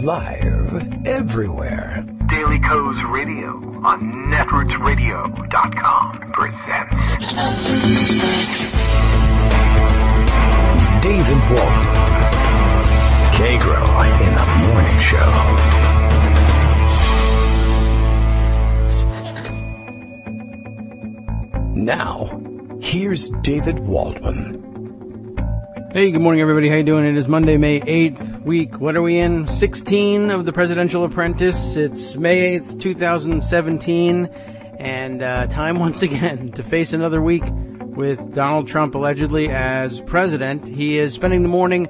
Live everywhere. Daily Co's Radio on netrootsradio.com presents David Walton. Kagro in the Morning Show. Now, here's David Waldman. Hey, good morning, everybody. How you doing? It is Monday, May 8th, week. What are we in? 16 of The Presidential Apprentice. It's May 8th, 2017, and time once again to face another week with Donald Trump allegedly as president. He is spending the morning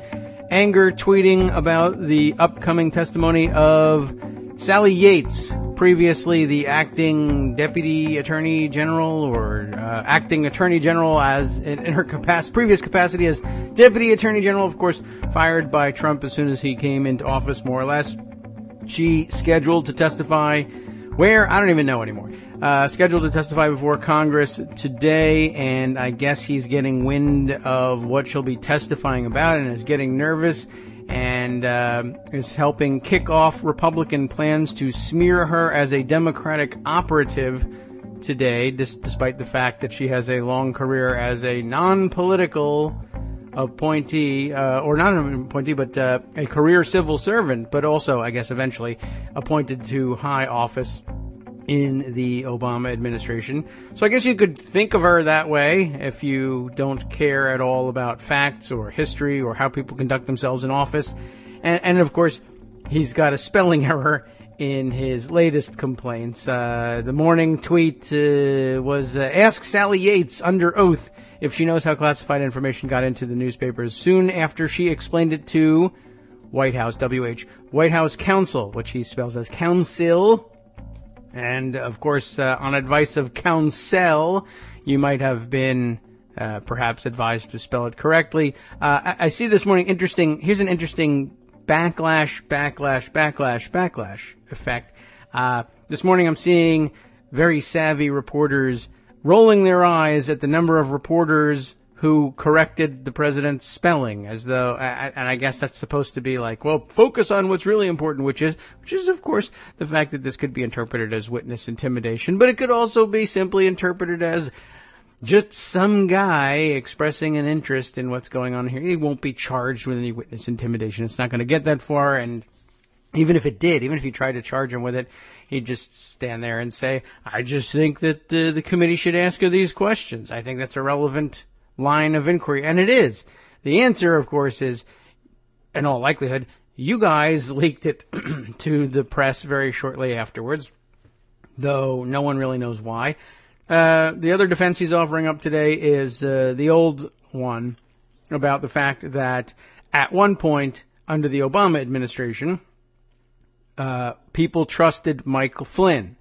anger tweeting about the upcoming testimony of Sally Yates, previously the acting deputy attorney general or acting attorney general as in her previous capacity as deputy attorney general, of course, fired by Trump as soon as he came into office, more or less. She scheduled to testify where? I don't even know anymore. Scheduled to testify before Congress today, and I guess he's getting wind of what she'll be testifying about and is getting nervous and is helping kick off Republican plans to smear her as a Democratic operative today, despite the fact that she has a long career as a non-political appointee, or not an appointee, but a career civil servant, but also, I guess, eventually appointed to high office in the Obama administration. So I guess you could think of her that way if you don't care at all about facts or history or how people conduct themselves in office. And of course, he's got a spelling error in his latest complaints. The morning tweet was, ask Sally Yates under oath if she knows how classified information got into the newspapers soon after she explained it to White House, White House counsel, which he spells as counsel. And, of course, on advice of counsel, you might have been perhaps advised to spell it correctly. I see this morning here's an interesting backlash effect. This morning I'm seeing very savvy reporters rolling their eyes at the number of reporters who corrected the president's spelling, as though, and I guess that's supposed to be like, well, focus on what's really important, which is, of course, the fact that this could be interpreted as witness intimidation, but it could also be simply interpreted as just some guy expressing an interest in what's going on here. He won't be charged with any witness intimidation. It's not going to get that far, and even if it did, even if you tried to charge him with it, he'd just stand there and say, I just think that the committee should ask her these questions. I think that's a relevant line of inquiry, and it is. The answer, of course, is, in all likelihood, you guys leaked it to the press very shortly afterwards, though no one really knows why. The other defense he's offering up today is the old one about the fact that at one point under the Obama administration, people trusted Michael Flynn.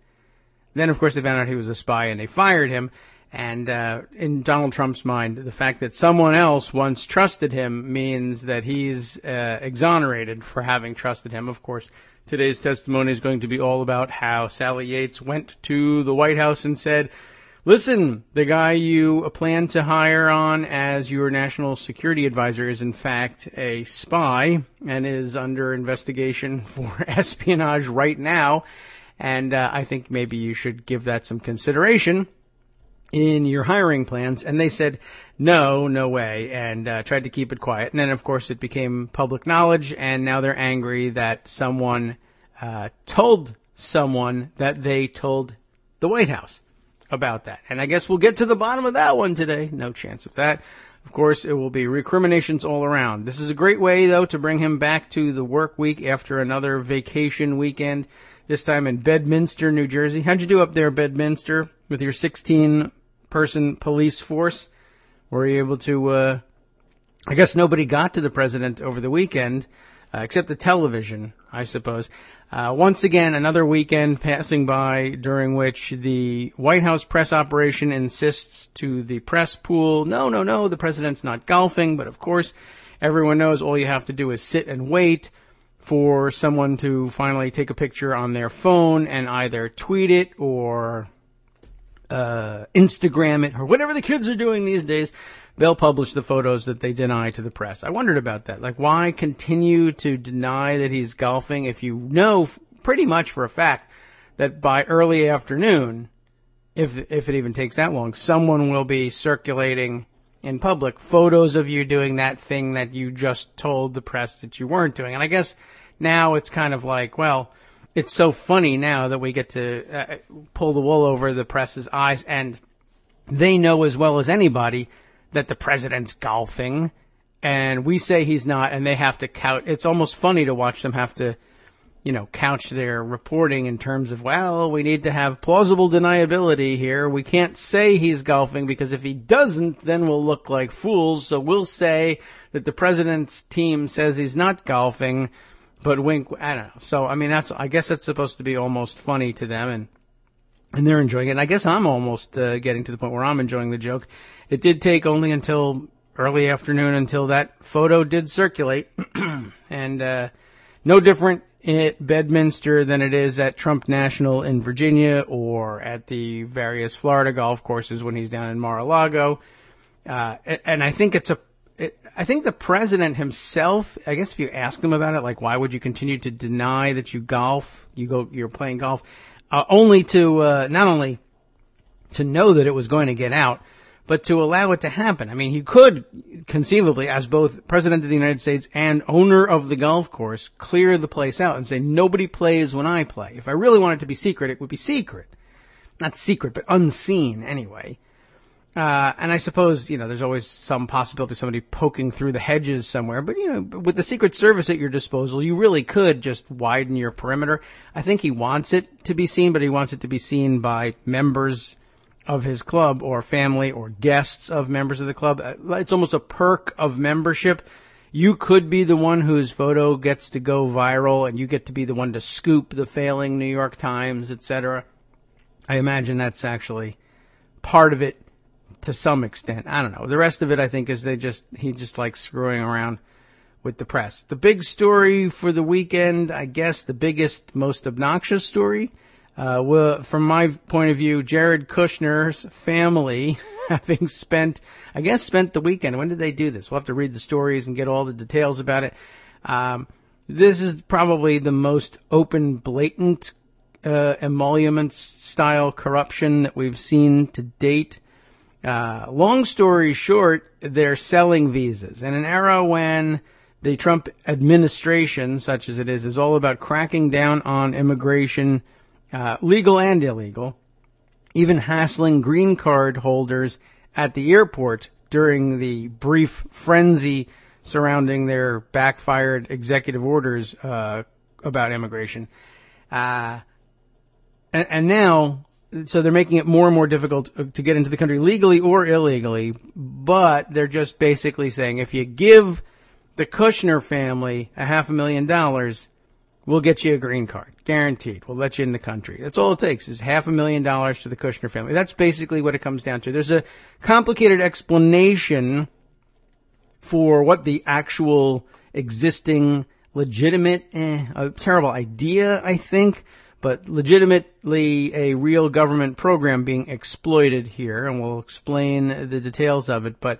Then, of course, they found out he was a spy and they fired him. And in Donald Trump's mind, the fact that someone else once trusted him means that he's exonerated for having trusted him. Of course, today's testimony is going to be all about how Sally Yates went to the White House and said, listen, the guy you plan to hire on as your national security advisor is in fact a spy and is under investigation for espionage right now. And I think maybe you should give that some consideration in your hiring plans. And they said, no way, and tried to keep it quiet. And then, of course, it became public knowledge, and now they're angry that someone told someone that they told the White House about that. And I guess we'll get to the bottom of that one today. No chance of that. Of course, it will be recriminations all around. This is a great way, though, to bring him back to the work week after another vacation weekend, this time in Bedminster, New Jersey. How'd you do up there, Bedminster, with your 16-person police force? Were you able to, I guess nobody got to the president over the weekend, except the television, I suppose. Once again, another weekend passing by during which the White House press operation insists to the press pool, no, the president's not golfing, but of course, everyone knows all you have to do is sit and wait for someone to finally take a picture on their phone and either tweet it or Instagram it or whatever the kids are doing these days. they'll publish the photos that they deny to the press. I wondered about that. Like, why continue to deny that he's golfing if you know pretty much for a fact that by early afternoon, if it even takes that long, someone will be circulating in public photos of you doing that thing that you just told the press that you weren't doing. And I guess now it's kind of like, well, it's so funny now that we get to pull the wool over the press's eyes, and they know as well as anybody that the president's golfing, and we say he's not, and they have to couch. It's almost funny to watch them have to, couch their reporting in terms of, well, we need to have plausible deniability here. We can't say he's golfing because if he doesn't, then we'll look like fools. So we'll say that the president's team says he's not golfing, but wink, I don't know. So, I mean, I guess that's supposed to be almost funny to them, and they're enjoying it. And I guess I'm almost getting to the point where I'm enjoying the joke. It did take only until early afternoon until that photo did circulate, and no different at Bedminster than it is at Trump National in Virginia or at the various Florida golf courses when he's down in Mar-a-Lago. And I think I think the president himself, I guess if you ask him about it, like, why would you continue to deny that you golf? You're playing golf, only to, not only to know that it was going to get out, but to allow it to happen. I mean, he could conceivably, as both president of the United States and owner of the golf course, clear the place out and say, nobody plays when I play. If I really wanted it to be secret, it would be secret. Not secret, but unseen anyway. And I suppose, there's always some possibility of somebody poking through the hedges somewhere. But, with the Secret Service at your disposal, you really could just widen your perimeter. I think he wants it to be seen, but he wants it to be seen by members of his club or family or guests of members of the club. It's almost a perk of membership. You could be the one whose photo gets to go viral, and you get to be the one to scoop the failing New York Times, etc. I imagine that's actually part of it to some extent. I don't know. The rest of it, I think, is he just likes screwing around with the press. The big story for the weekend, I guess the biggest, most obnoxious story, from my point of view, Jared Kushner's family having spent the weekend. When did they do this? We'll have to read the stories and get all the details about it. This is probably the most open, blatant, emoluments style corruption that we've seen to date. Long story short, they're selling visas. In an era when the Trump administration, such as it is all about cracking down on immigration, legal and illegal, even hassling green card holders at the airport during the brief frenzy surrounding their backfired executive orders about immigration. And now, so they're making it more and more difficult to get into the country legally or illegally, but they're just basically saying, if you give the Kushner family $500,000, we'll get you a green card. Guaranteed. We'll let you in the country. That's all it takes is $500,000 to the Kushner family. That's basically what it comes down to. There's a complicated explanation for what the actual existing legitimate, a terrible idea, I think, but legitimately a real government program being exploited here, and we'll explain the details of it. But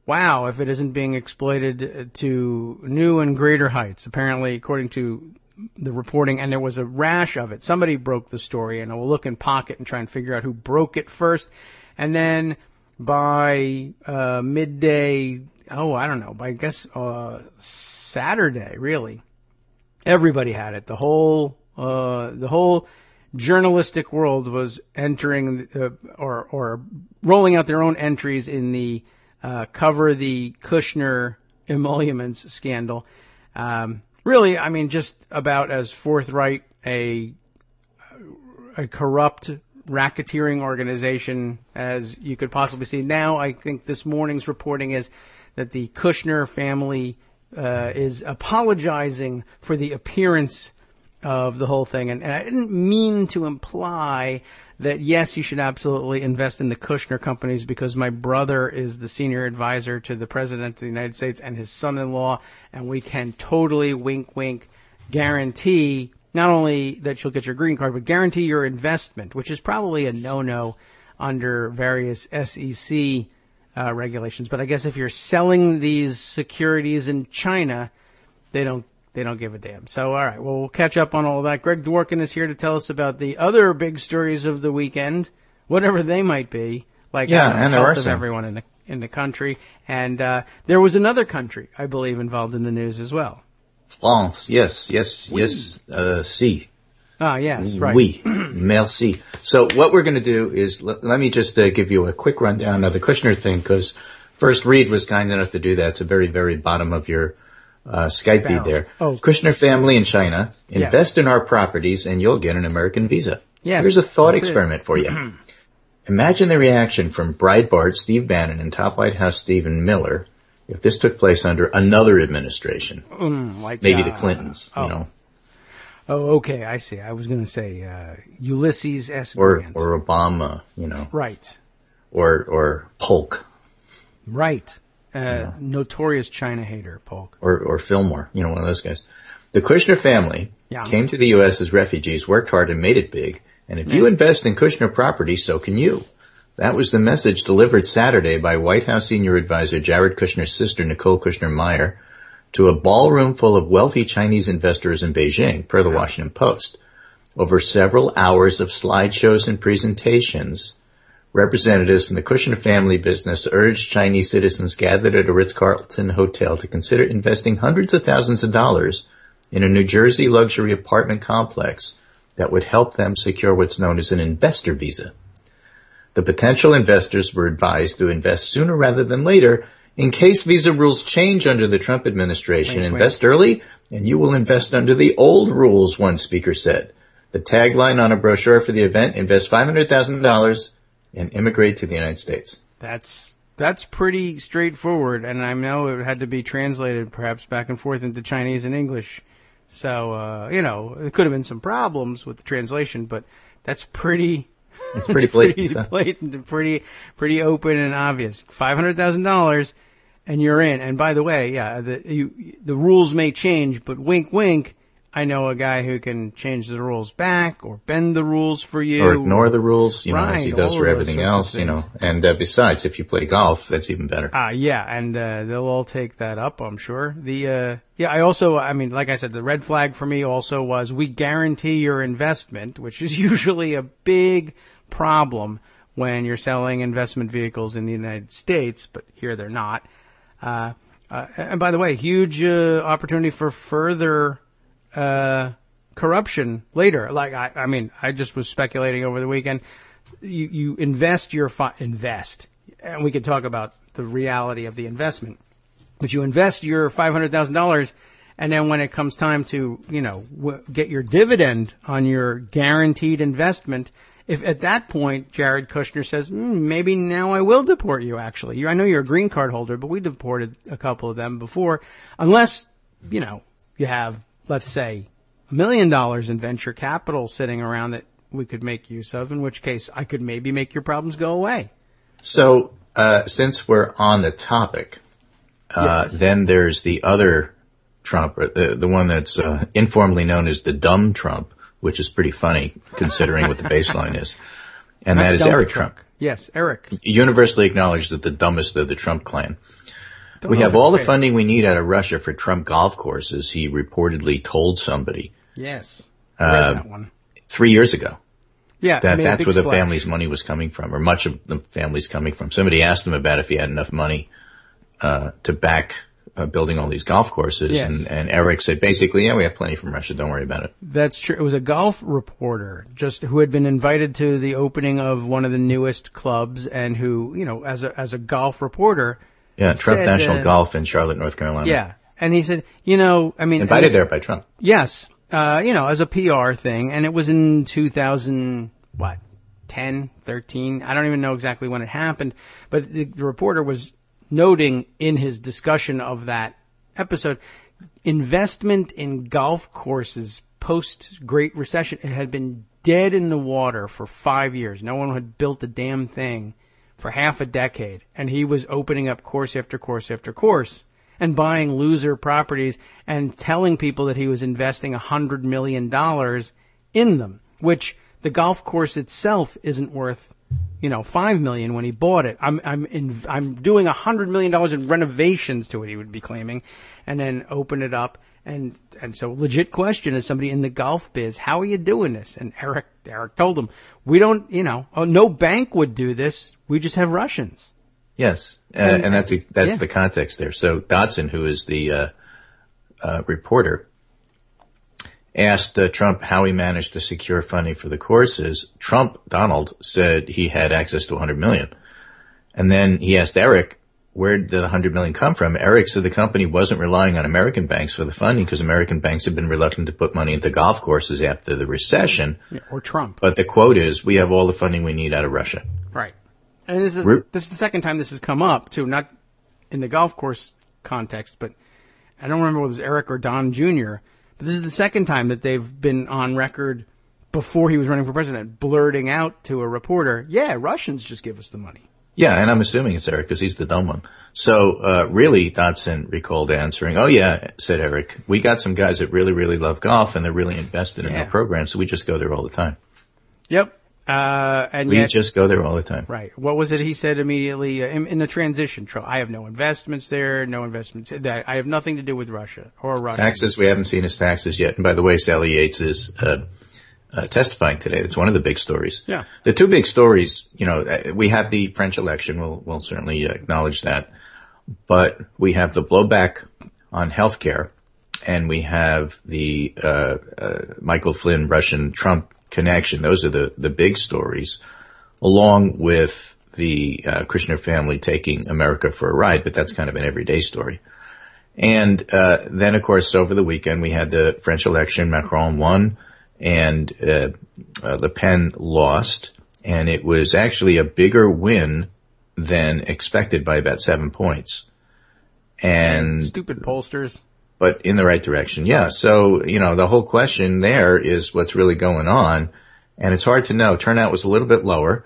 wow, if it isn't being exploited to new and greater heights, apparently, according to the reporting, and there was a rash of it. Somebody broke the story, and we'll look in Pocket and try and figure out who broke it first. And then by midday, I guess Saturday, really, everybody had it. The whole journalistic world was entering or rolling out their own entries in the cover the Kushner emoluments scandal. Really, I mean, just about as forthright a corrupt racketeering organization as you could possibly see. Now, I think this morning's reporting is that the Kushner family is apologizing for the appearance of the whole thing. And I didn't mean to imply that, yes, you should absolutely invest in the Kushner companies because my brother is the senior advisor to the president of the United States and his son-in-law, and we can totally, wink, wink, guarantee not only that you'll get your green card, but guarantee your investment, which is probably a no-no under various SEC regulations. But I guess if you're selling these securities in China, they don't give a damn. So, all right, well, we'll catch up on all of that. Greg Dworkin is here to tell us about the other big stories of the weekend, whatever they might be, like and the health of everyone in the country. And there was another country, I believe, involved in the news as well. France, yes. Si. Ah, yes, right. Oui, merci. So what we're going to do is, let me just give you a quick rundown of the Kushner thing, because First Read was kind enough to do that. It's the very, very bottom of your Skype feed there. Oh. Kushner family in China, invest in our properties and you'll get an American visa. Yes, here's a thought experiment for you. Imagine the reaction from Breitbart, Steve Bannon, and top White House Stephen Miller if this took place under another administration, maybe the Clintons, you know. Oh, okay, I see. I was going to say Ulysses S. Or Grant. or Obama, you know. Right. Or Polk. Right. Notorious China hater, Polk. Or Fillmore, you know, one of those guys. The Kushner family came to the U.S. as refugees, worked hard, and made it big. And if you invest in Kushner property, so can you. That was the message delivered Saturday by White House senior advisor Jared Kushner's sister, Nicole Kushner-Meyer, to a ballroom full of wealthy Chinese investors in Beijing, per the Washington Post. Over several hours of slideshows and presentations, representatives from the Kushner family business urged Chinese citizens gathered at a Ritz-Carlton hotel to consider investing hundreds of thousands of dollars in a New Jersey luxury apartment complex that would help them secure what's known as an investor visa. The potential investors were advised to invest sooner rather than later in case visa rules change under the Trump administration. Invest early and you will invest under the old rules, one speaker said. The tagline on a brochure for the event, invest $500,000 and immigrate to the United States. That's pretty straightforward, and I know it had to be translated perhaps back and forth into Chinese and English. So, you know, there could have been some problems with the translation, but that's pretty... It's pretty blatant. Pretty blatant and pretty open and obvious. $500,000 and you're in. And by the way, the rules may change, but wink, wink. I know a guy who can change the rules back or bend the rules for you. Or ignore the rules, you know, as he does for all everything else, you know. And besides, if you play golf, that's even better. And they'll all take that up, I'm sure. I mean, like I said, the red flag for me also was we guarantee your investment, which is usually a big problem when you're selling investment vehicles in the United States, but here they're not. And by the way, huge opportunity for further corruption later. Like, I mean, I just was speculating over the weekend. You invest and we could talk about the reality of the investment, but you invest your $500,000, and then when it comes time to, you know, get your dividend on your guaranteed investment, if at that point Jared Kushner says, maybe now I will deport you, actually. I know you're a green card holder, but we deported a couple of them before, unless, you know, you have, let's say, $1 million in venture capital sitting around that we could make use of, in which case I could maybe make your problems go away. So, since we're on the topic, then there's the other Trump, the one that's informally known as the dumb Trump, which is pretty funny considering what the baseline is. And that is Eric Trump. Yes, Eric. Universally acknowledged as the dumbest of the Trump clan. We have all the funding we need out of Russia for Trump golf courses, he reportedly told somebody. Yes. I read that one. 3 years ago. Yeah. That's where the family's money was coming from, or much of the family's coming from. Somebody asked him about if he had enough money to back building all these golf courses. Yes. And Eric said, basically, we have plenty from Russia. Don't worry about it. That's true. It was a golf reporter who had been invited to the opening of one of the newest clubs and who, you know, as a golf reporter. Yeah, Trump National Golf in Charlotte, North Carolina. Yeah. And he said, you know, I mean. Invited there by Trump. Yes. You know, as a PR thing. And it was in 10, 13. I don't even know exactly when it happened. But the reporter was noting in his discussion of that episode, investment in golf courses post-Great Recession, it had been dead in the water for 5 years. No one had built a damn thing for half a decade. And he was opening up course after course after course and buying loser properties and telling people that he was investing $100 million in them, which the golf course itself isn't worth, $5 million when he bought it. I'm doing $100 million in renovations to it, he would be claiming, and then open it up. And so legit question as somebody in the golf biz, how are you doing this? And Eric told him, we don't, no bank would do this. We just have Russians. Yes. And that's the context there. So Dodson, who is the, reporter, asked Trump how he managed to secure funding for the courses. Donald said he had access to $100 million. And then he asked Eric, where did the $100 million come from? Eric said the company wasn't relying on American banks for the funding because American banks had been reluctant to put money into golf courses after the recession. Or Trump. But the quote is, we have all the funding we need out of Russia. Right. And this is the second time this has come up, too, not in the golf course context, but I don't remember whether it was Eric or Don Jr., but this is the second time that they've been on record before he was running for president, blurting out to a reporter, yeah, Russians just give us the money. Yeah, and I'm assuming it's Eric because he's the dumb one. So, really, Dodson recalled answering, oh yeah, said Eric, we got some guys that really, really love golf and they're really invested in our program, so we just go there all the time. Yep. And we just go there all the time. Right. What was it he said immediately in the transition? I have no investments there, I have nothing to do with Russia or Russia. Taxes, we haven't seen his taxes yet. And by the way, Sally Yates is testifying today. That's one of the big stories. Yeah. The two big stories, we have the French election. We'll certainly acknowledge that. But we have the blowback on healthcare, and we have the Michael Flynn Russian Trump connection. Those are the big stories, along with the Kushner family taking America for a ride, but that's kind of an everyday story. And then, of course, over the weekend, we had the French election. Macron won, and Le Pen lost. And it was actually a bigger win than expected by about 7 points. And stupid pollsters. But in the right direction, yeah. So, the whole question there is what's really going on. And it's hard to know. Turnout was a little bit lower.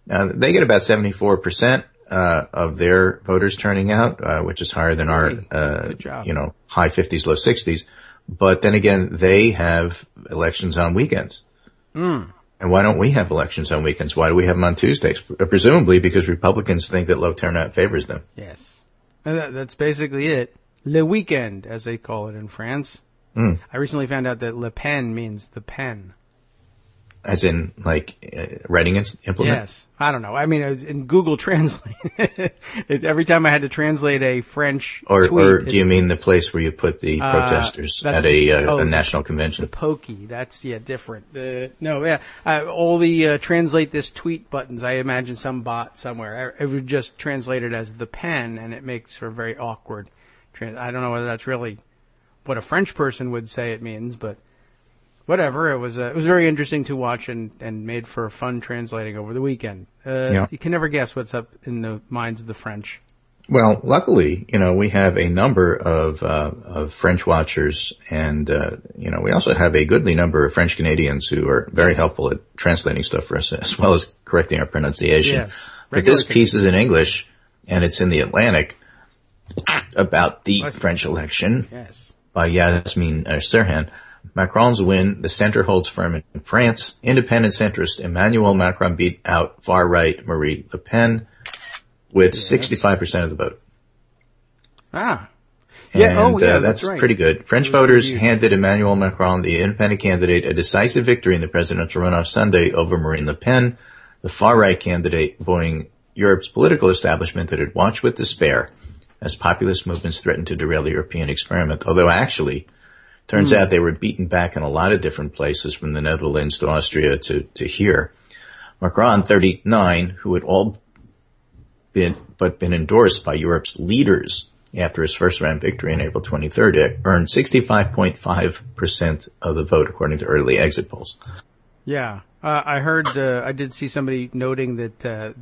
They get about 74% of their voters turning out, which is higher than our, high 50s, low 60s. But then again, they have elections on weekends. And why don't we have elections on weekends? Why do we have them on Tuesdays? Presumably because Republicans think that low turnout favors them. Yes. And that's basically it. Le weekend, as they call it in France. I recently found out that Le Pen means the pen. As in, writing implement? Yes. I don't know. I mean, in Google Translate, every time I had to translate a French tweet. Or do you mean the place where you put the protesters at a national convention? The pokey. That's, different. All the translate this tweet buttons, I imagine some bot somewhere. It would just translate it as the pen, and it makes for very awkward. I don't know whether that's really what a French person would say it means, but whatever. It was very interesting to watch and made for fun translating over the weekend. You can never guess what's up in the minds of the French. Well, luckily, we have a number of French watchers, and we also have a goodly number of French Canadians who are very helpful at translating stuff for us, as well as correcting our pronunciation. Yes. But this piece is in English, and it's in the Atlantic, about the French election by Yasmine Serhan. Macron's win, the center holds firm in France. Independent centrist Emmanuel Macron beat out far-right Marie Le Pen with 65% of the vote. That's right. Pretty good. French voters handed Emmanuel Macron, the independent candidate, a decisive victory in the presidential runoff Sunday over Marine Le Pen, the far-right candidate, voting Europe's political establishment that had watched with despair as populist movements threatened to derail the European experiment. Although actually, turns out they were beaten back in a lot of different places, from the Netherlands to Austria to here. Macron, 39, who had all been endorsed by Europe's leaders after his first round victory on April 23rd, earned 65.5% of the vote, according to early exit polls. Yeah. I heard, I did see somebody noting that,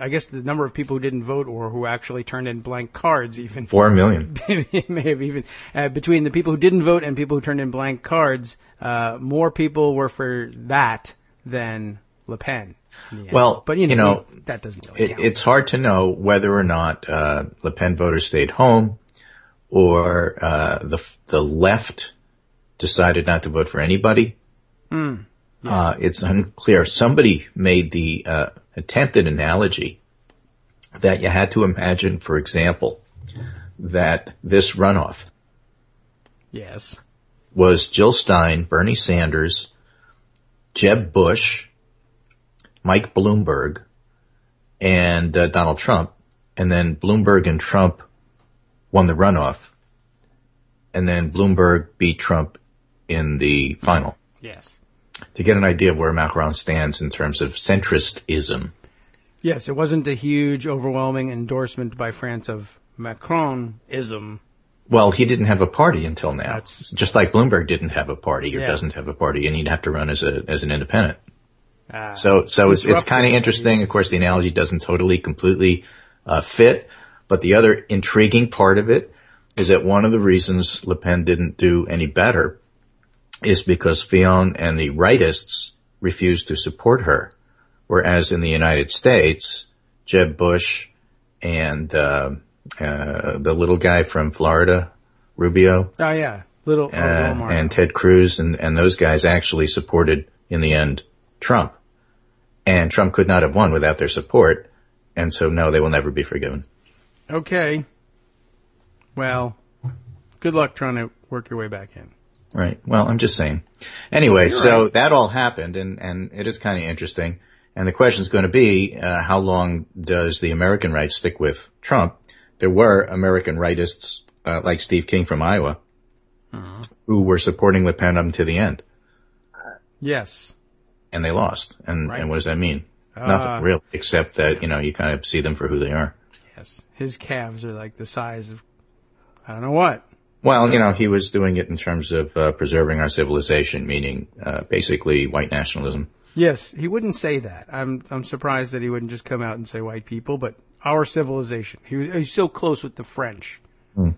I guess the number of people who didn't vote or who actually turned in blank cards even. 4 million. May have even, between the people who didn't vote and people who turned in blank cards, more people were for that than Le Pen. Well, but that doesn't really count. It's hard to know whether or not, Le Pen voters stayed home or, the left decided not to vote for anybody. It's unclear. Somebody made the attempted analogy that you had to imagine, for example, that this runoff Yes. was Jill Stein, Bernie Sanders, Jeb Bush, Mike Bloomberg, and Donald Trump, and then Bloomberg and Trump won the runoff, and then Bloomberg beat Trump in the final. Yes. To get an idea of where Macron stands in terms of centristism. Yes, it wasn't a huge, overwhelming endorsement by France of Macronism. Well, he didn't have a party until now. Just like Bloomberg didn't have a party or doesn't have a party, and he'd have to run as an independent. So it's kind of interesting. Of course, the analogy doesn't totally, completely fit, but the other intriguing part of it is that one of the reasons Le Pen didn't do any better is because Fillon and the rightists refused to support her, whereas in the United States, Jeb Bush and the little guy from Florida, Rubio. Oh, yeah. And Ted Cruz and those guys actually supported, in the end, Trump. And Trump could not have won without their support. And so, no, they will never be forgiven. Okay. Well, good luck trying to work your way back in. Right. Well, I'm just saying. Anyway, so that all happened, and it is kind of interesting. And the question is going to be, how long does the American right stick with Trump? There were American rightists, like Steve King from Iowa, who were supporting Le Pen up to the end. Yes. And they lost. And what does that mean? Nothing really, except that, you kind of see them for who they are. Yes. His calves are like the size of, I don't know what. Well, he was doing it in terms of preserving our civilization, meaning basically white nationalism. Yes, he wouldn't say that. I'm surprised that he wouldn't just come out and say white people, but our civilization. He's so close with the French and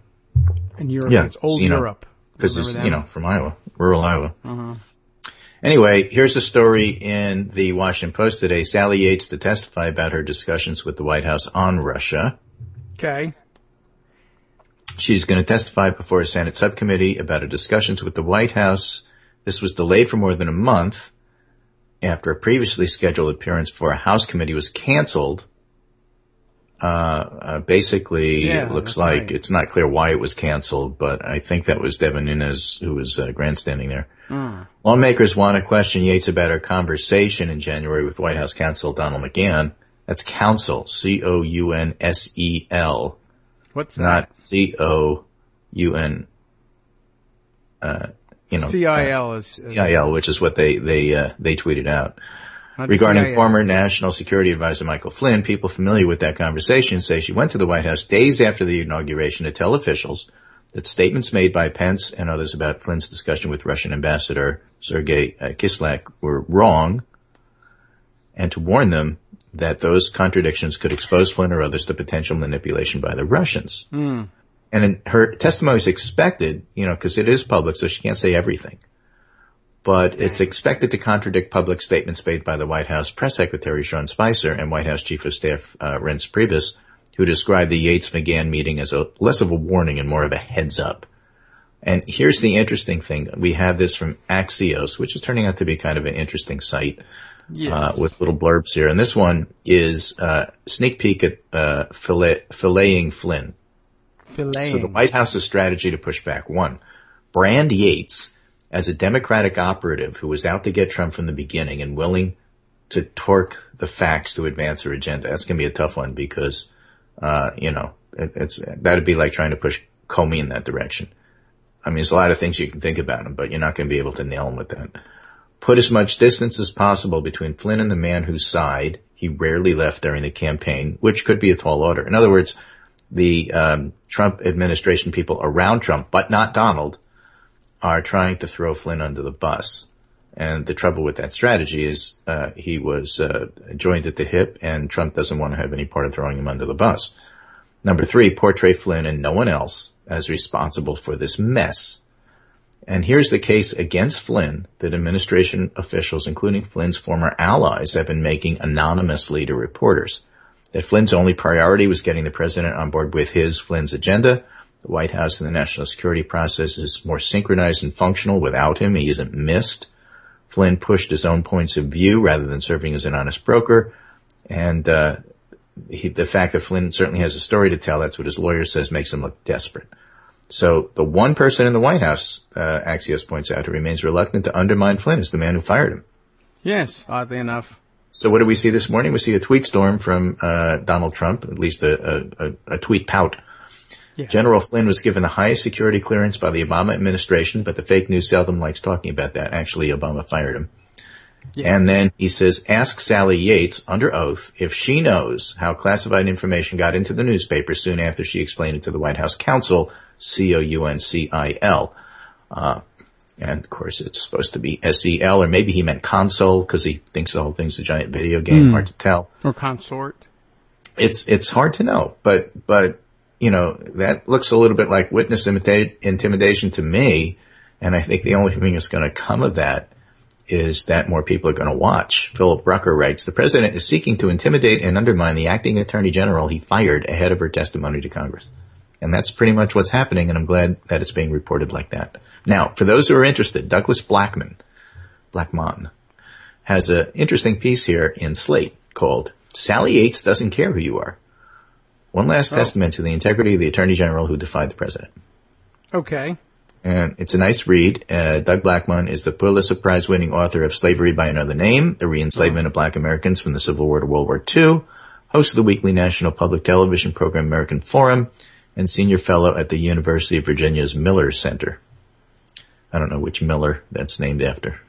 Europeans, old Europe. Because it's, from Iowa, rural Iowa. Anyway, here's a story in the Washington Post today. Sally Yates to testify about her discussions with the White House on Russia. Okay. She's going to testify before a Senate subcommittee about her discussions with the White House. This was delayed for more than a month after a previously scheduled appearance for a House committee was canceled. Basically, it looks like it's not clear why it was canceled, but I think that was Devin Nunes who was grandstanding there. Lawmakers want to question Yates about her conversation in January with White House counsel Donald McGahn. That's counsel, C-O-U-N-S-E-L. What's that? Not C-O-U-N, C-I-L is C-I-L, which is what they tweeted out. Regarding former National Security Advisor Michael Flynn, people familiar with that conversation say she went to the White House days after the inauguration to tell officials that statements made by Pence and others about Flynn's discussion with Russian Ambassador Sergei Kislyak were wrong, and to warn them that those contradictions could expose Flynn or others to potential manipulation by the Russians. And her testimony is expected, because it is public, so she can't say everything. But it's expected to contradict public statements made by the White House Press Secretary Sean Spicer and White House Chief of Staff Reince Priebus, who described the Yates-McGahn meeting as less of a warning and more of a heads up. And here's the interesting thing. We have this from Axios, which is turning out to be kind of an interesting site with little blurbs here. And this one is sneak peek at filleting Flynn. So the White House's strategy to push back. 1, brand Yates as a Democratic operative who was out to get Trump from the beginning and willing to torque the facts to advance her agenda. That's going to be a tough one because, that'd be like trying to push Comey in that direction. I mean, there's a lot of things you can think about him, but you're not going to be able to nail him with that. Put as much distance as possible between Flynn and the man whose side he rarely left during the campaign, which could be a tall order. In other words, the Trump administration people around Trump, but not Donald, are trying to throw Flynn under the bus. And the trouble with that strategy is he was joined at the hip, and Trump doesn't want to have any part of throwing him under the bus. Number 3, portray Flynn and no one else as responsible for this mess. And here's the case against Flynn that administration officials, including Flynn's former allies, have been making anonymously to reporters. That Flynn's only priority was getting the president on board with Flynn's agenda. The White House and the national security process is more synchronized and functional without him. He isn't missed. Flynn pushed his own points of view rather than serving as an honest broker. And the fact that Flynn certainly has a story to tell, that's what his lawyer says, makes him look desperate. So the one person in the White House, Axios points out, who remains reluctant to undermine Flynn is the man who fired him. Yes, oddly enough. So what do we see this morning? We see a tweet storm from Donald Trump, at least a tweet pout. Yeah. General Flynn was given the highest security clearance by the Obama administration, but the fake news seldom likes talking about that. Actually, Obama fired him. Yeah. And then he says, ask Sally Yates under oath if she knows how classified information got into the newspaper soon after she explained it to the White House counsel, COUNCIL. And of course it's supposed to be SEL, or maybe he meant console because he thinks the whole thing's a giant video game. Hard to tell. Or consort. It's hard to know, but you know, that looks a little bit like witness intimidation to me. And I think the only thing that's going to come of that is that more people are going to watch. Philip Brucker writes, the president is seeking to intimidate and undermine the acting attorney general he fired ahead of her testimony to Congress. And that's pretty much what's happening, and I'm glad that it's being reported like that. Now, for those who are interested, Douglas Blackman has an interesting piece here in Slate called Sally Yates Doesn't Care Who You Are. One last testament to the integrity of the attorney general who defied the president. Okay. And it's a nice read. Doug Blackman is the Pulitzer Prize-winning author of Slavery by Another Name, The Re-Enslavement of Black Americans from the Civil War to World War II, host of the weekly national public television program American Forum, and senior fellow at the University of Virginia's Miller Center. I don't know which Miller that's named after.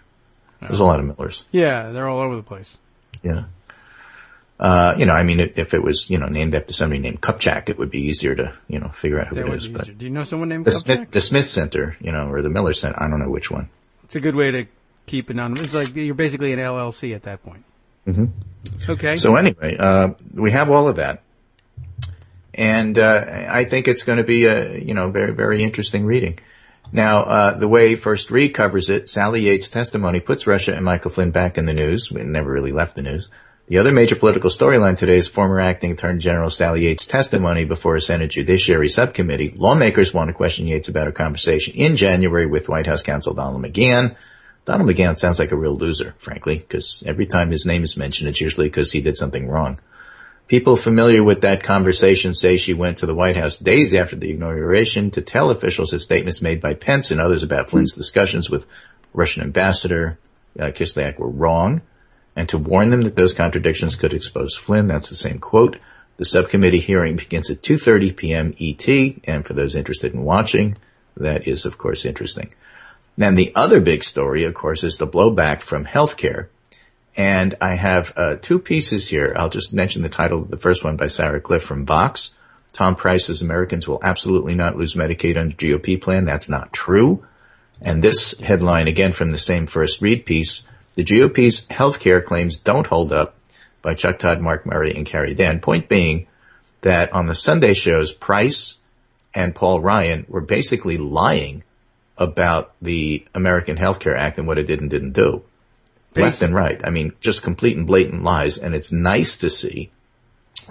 There's a lot of Millers. Yeah, they're all over the place. Yeah. You know, I mean, if it was, you know, named after somebody named Kupchak, it would be easier to, you know, figure out who it is. But do you know someone named Kupchak? The Smith Center, you know, or the Miller Center. I don't know which one. It's a good way to keep anonymous. It's like you're basically an LLC at that point. Mm-hmm. Okay. So anyway, we have all of that. And I think it's going to be a, you know, very, very interesting reading. Now, the way First Read covers it, Sally Yates' testimony puts Russia and Michael Flynn back in the news. It never really left the news. The other major political storyline today is former acting Attorney General Sally Yates' testimony before a Senate Judiciary Subcommittee. Lawmakers want to question Yates about her conversation in January with White House counsel Donald McGahn. Donald McGahn sounds like a real loser, frankly, because every time his name is mentioned, it's usually because he did something wrong. People familiar with that conversation say she went to the White House days after the inauguration to tell officials that statements made by Pence and others about Flynn's discussions with Russian Ambassador Kislyak were wrong, and to warn them that those contradictions could expose Flynn. That's the same quote. The subcommittee hearing begins at 2:30 p.m. ET, and for those interested in watching, that is, of course, interesting. Then the other big story, of course, is the blowback from healthcare. And I have two pieces here. I'll just mention the title of the first one by Sarah Cliff from Vox. Tom Price says Americans will absolutely not lose Medicaid under GOP plan. That's not true. And this headline, again from the same First Read piece, the GOP's healthcare claims don't hold up, by Chuck Todd, Mark Murray, and Carrie Dan. Point being that on the Sunday shows, Price and Paul Ryan were basically lying about the American Health Care Act and what it did and didn't do. Left and right. I mean, just complete and blatant lies. And it's nice to see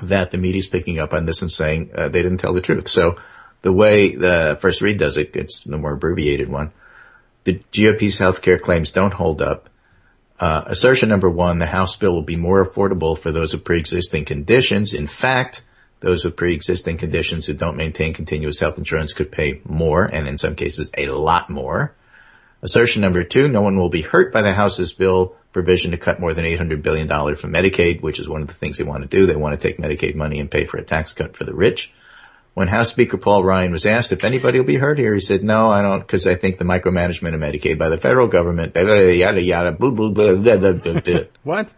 that the media's picking up on this and saying they didn't tell the truth. So the way the First Read does it, it's the more abbreviated one. The GOP's healthcare claims don't hold up. Assertion number one, the House bill will be more affordable for those with pre-existing conditions. In fact, those with pre-existing conditions who don't maintain continuous health insurance could pay more, and in some cases a lot more. Assertion number two, no one will be hurt by the House's bill provision to cut more than $800 billion from Medicaid, which is one of the things they want to do. They want to take Medicaid money and pay for a tax cut for the rich. When House Speaker Paul Ryan was asked if anybody will be hurt here, he said, no, I don't, because I think the micromanagement of Medicaid by the federal government, yada, yada, blah, blah, blah, blah, blah, blah. What?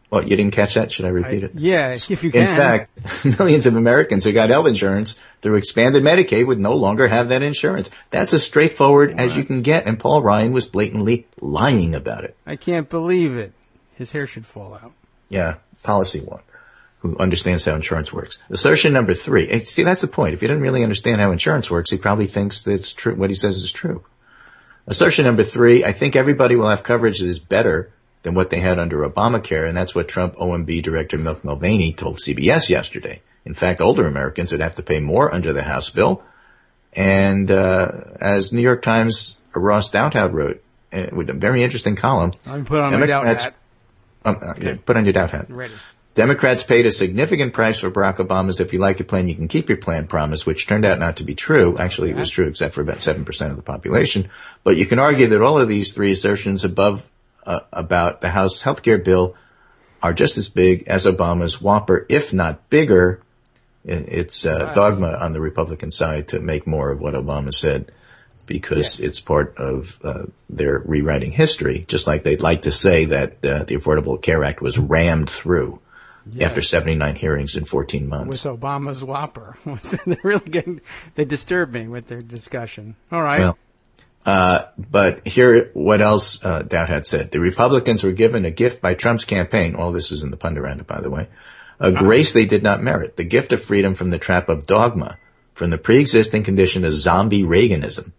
Well, you didn't catch that? Should I repeat it? Yeah, if you can. In fact, millions of Americans who got health insurance through expanded Medicaid would no longer have that insurance. That's as straightforward as you can get, and Paul Ryan was blatantly lying about it. I can't believe it. His hair should fall out. Yeah, policy one, who understands how insurance works. Assertion number three. And see, that's the point. If he doesn't really understand how insurance works, he probably thinks that's true. What he says is true. Assertion number three, I think everybody will have coverage that is better than what they had under Obamacare, and that's what Trump OMB Director Milk Mulvaney told CBS yesterday. In fact, older Americans would have to pay more under the House bill. And as New York Times Ross Douthat wrote, with a very interesting column, I'll put on my doubt hat. Okay. Put on your doubt hat. Ready. Democrats paid a significant price for Barack Obama's "if you like your plan, you can keep your plan" promise, which turned out not to be true. Actually, it was true except for about 7% of the population. But you can argue that all of these three assertions above about the House healthcare bill are just as big as Obama's whopper, if not bigger. It's dogma on the Republican side to make more of what Obama said because it's part of their rewriting history, just like they'd like to say that the Affordable Care Act was rammed through. Yes. After 79 hearings in 14 months. With Obama's whopper. They disturb me with their discussion. All right. Well, but here, what else Dowd had said. The Republicans were given a gift by Trump's campaign. All this is in the pundit roundup, by the way. A grace they did not merit. The gift of freedom from the trap of dogma. From the pre-existing condition of zombie Reaganism.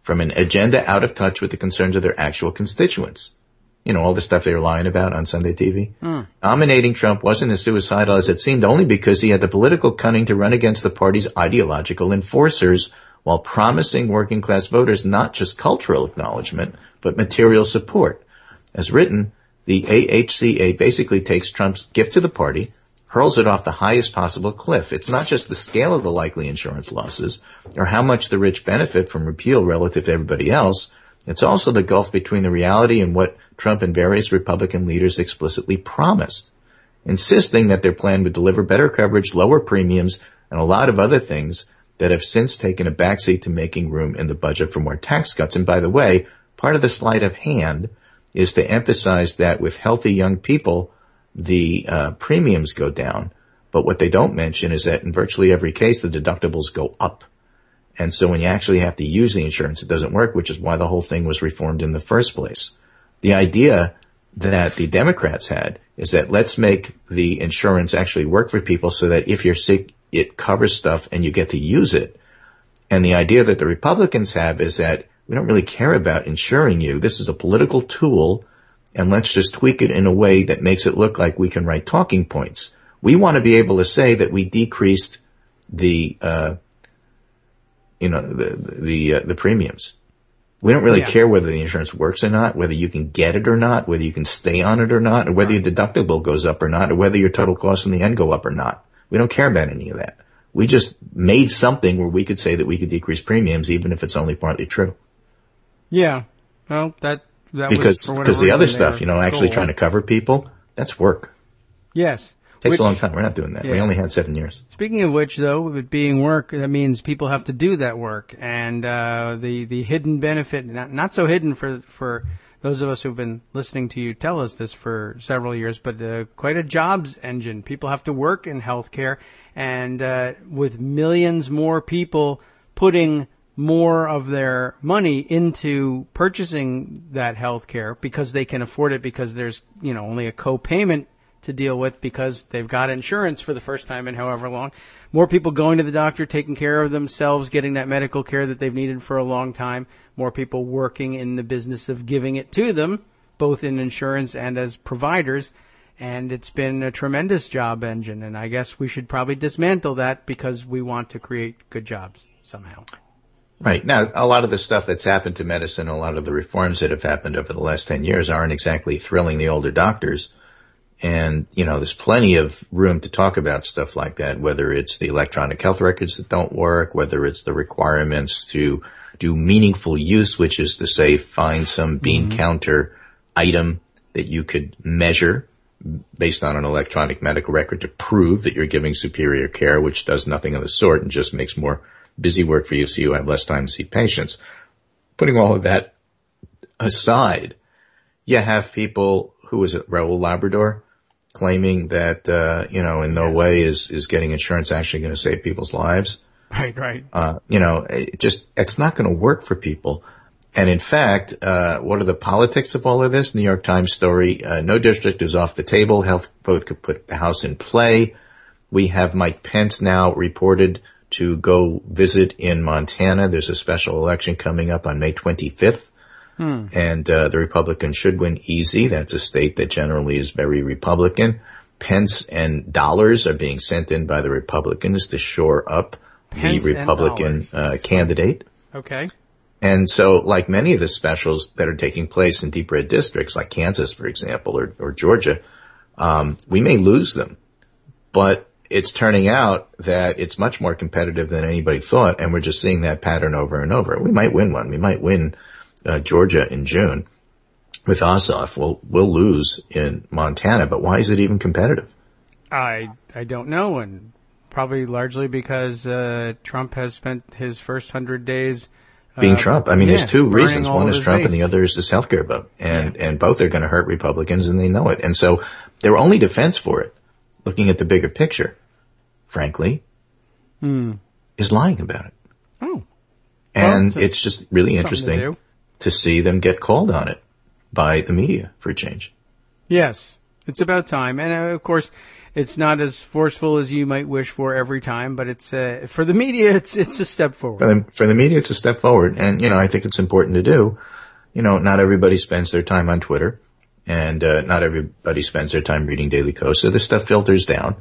From an agenda out of touch with the concerns of their actual constituents. You know, all the stuff they were lying about on Sunday TV. Nominating Trump wasn't as suicidal as it seemed, only because he had the political cunning to run against the party's ideological enforcers while promising working class voters not just cultural acknowledgement, but material support. As written, the AHCA basically takes Trump's gift to the party, hurls it off the highest possible cliff. It's not just the scale of the likely insurance losses or how much the rich benefit from repeal relative to everybody else. It's also the gulf between the reality and what Trump and various Republican leaders explicitly promised, insisting that their plan would deliver better coverage, lower premiums, and a lot of other things that have since taken a backseat to making room in the budget for more tax cuts. And by the way, part of the sleight of hand is to emphasize that with healthy young people, the premiums go down. But what they don't mention is that in virtually every case, the deductibles go up. And so when you actually have to use the insurance, it doesn't work, which is why the whole thing was reformed in the first place. The idea that the Democrats had is that let's make the insurance actually work for people so that if you're sick, it covers stuff and you get to use it. And the idea that the Republicans have is that we don't really care about insuring you. This is a political tool, and let's just tweak it in a way that makes it look like we can write talking points. We want to be able to say that we decreased the premiums. We don't really care whether the insurance works or not, whether you can get it or not, whether you can stay on it or not, or whether your deductible goes up or not, or whether your total costs in the end go up or not. We don't care about any of that. We just made something where we could say that we could decrease premiums even if it's only partly true. Yeah. Well, that because the other stuff, actually trying to cover people, that's work. Yes. Takes a long time. We're not doing that. Yeah. We only had 7 years. Speaking of which, though, with it being work, that means people have to do that work. And the hidden benefit, not so hidden for those of us who've been listening to you tell us this for several years, but quite a jobs engine. People have to work in healthcare. And with millions more people putting more of their money into purchasing that healthcare because they can afford it because there's, only a co-payment to deal with because they've got insurance for the first time in however long. More people going to the doctor, taking care of themselves, getting that medical care that they've needed for a long time. More people working in the business of giving it to them, both in insurance and as providers. And it's been a tremendous job engine. And I guess we should probably dismantle that because we want to create good jobs somehow. Right. Now, a lot of the stuff that's happened to medicine, a lot of the reforms that have happened over the last 10 years aren't exactly thrilling the older doctors. And, there's plenty of room to talk about stuff like that, whether it's the electronic health records that don't work, whether it's the requirements to do meaningful use, which is to say find some bean counter item that you could measure based on an electronic medical record to prove that you're giving superior care, which does nothing of the sort and just makes more busy work for you so you have less time to see patients. Putting all of that aside, you have people, who is it, Raul Labrador, claiming that, in no way is getting insurance actually going to save people's lives. Right. It's not going to work for people. And in fact, what are the politics of all of this? New York Times story, no district is off the table. Health vote could put the House in play. We have Mike Pence now reported to go visit in Montana. There's a special election coming up on May 25th. And the Republicans should win easy. That's a state that generally is very Republican. Pence and dollars are being sent in by the Republicans to shore up the Republican candidate. Okay. And so, like many of the specials that are taking place in deep red districts, like Kansas, for example, or Georgia, we may lose them. But it's turning out that it's much more competitive than anybody thought, and we're just seeing that pattern over and over. We might win one. We might win Georgia in June with Ossoff. We'll lose in Montana, but why is it even competitive? I don't know, and probably largely because Trump has spent his first 100 days being Trump. I mean, there's two reasons. One is Trump, base. and the other is this healthcare vote, and both are going to hurt Republicans, and they know it. And so their only defense for it, looking at the bigger picture, frankly, is lying about it. Oh. And it's just really interesting to see them get called on it by the media for a change. Yes, it's about time. And of course, it's not as forceful as you might wish for every time, but it's for the media, it's a step forward. For the media, it's a step forward. And, I think it's important to do. Not everybody spends their time on Twitter, and not everybody spends their time reading Daily Kos, so this stuff filters down.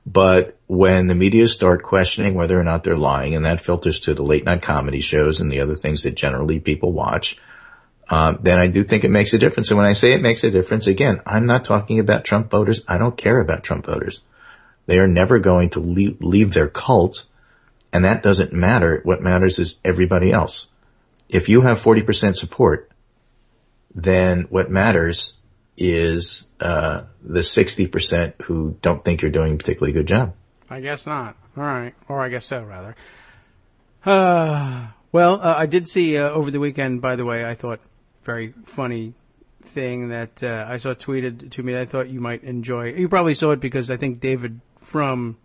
But when the media start questioning whether or not they're lying, and that filters to the late night comedy shows and the other things that generally people watch, then I do think it makes a difference. And when I say it makes a difference, again, I'm not talking about Trump voters. I don't care about Trump voters. They are never going to leave their cult, and that doesn't matter. What matters is everybody else. If you have 40% support, then what matters is the 60% who don't think you're doing a particularly good job. I guess not. All right. Or I guess so, rather. I did see over the weekend, by the way, I thought very funny thing that I saw tweeted to me that I thought you might enjoy. You probably saw it because I think David Frum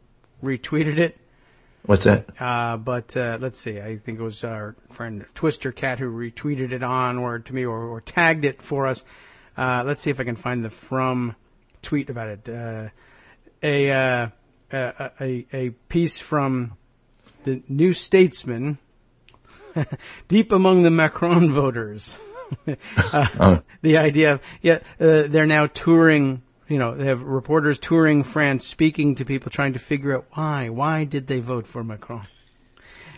retweeted it. What's that? But let's see. I think it was our friend Twister Cat who retweeted it onward to me or tagged it for us. Let's see if I can find the Frum tweet about it. A piece from the New Statesman, deep among the Macron voters. The idea of, they're now touring, they have reporters touring France, speaking to people, trying to figure out why did they vote for Macron?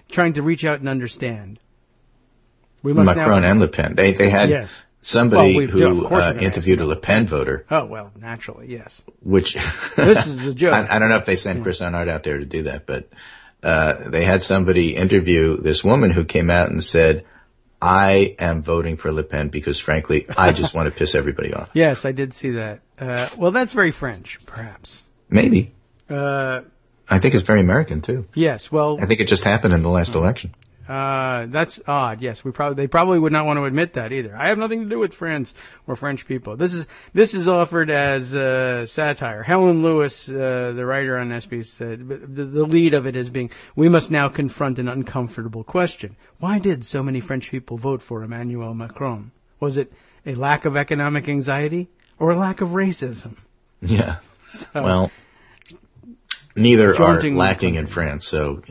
Trying to reach out and understand. We must Macron and Le Pen. They had somebody who interviewed a Le Pen voter. Oh, well, naturally, yes. Which this is a joke. I don't know if they sent Chris Arnott out there to do that, but they had somebody interview this woman who came out and said, I am voting for Le Pen because, frankly, I just want to piss everybody off. Yes, I did see that. Well, that's very French, perhaps. Maybe. I think it's very American, too. Yes, well... I think it just happened in the last election. That's odd. Yes, they probably would not want to admit that either. I have nothing to do with France or French people. This is offered as satire. Helen Lewis, the writer on SB, said the lead of it is being, we must now confront an uncomfortable question. Why did so many French people vote for Emmanuel Macron? Was it a lack of economic anxiety or a lack of racism? Yeah. Well, neither are lacking in France, so,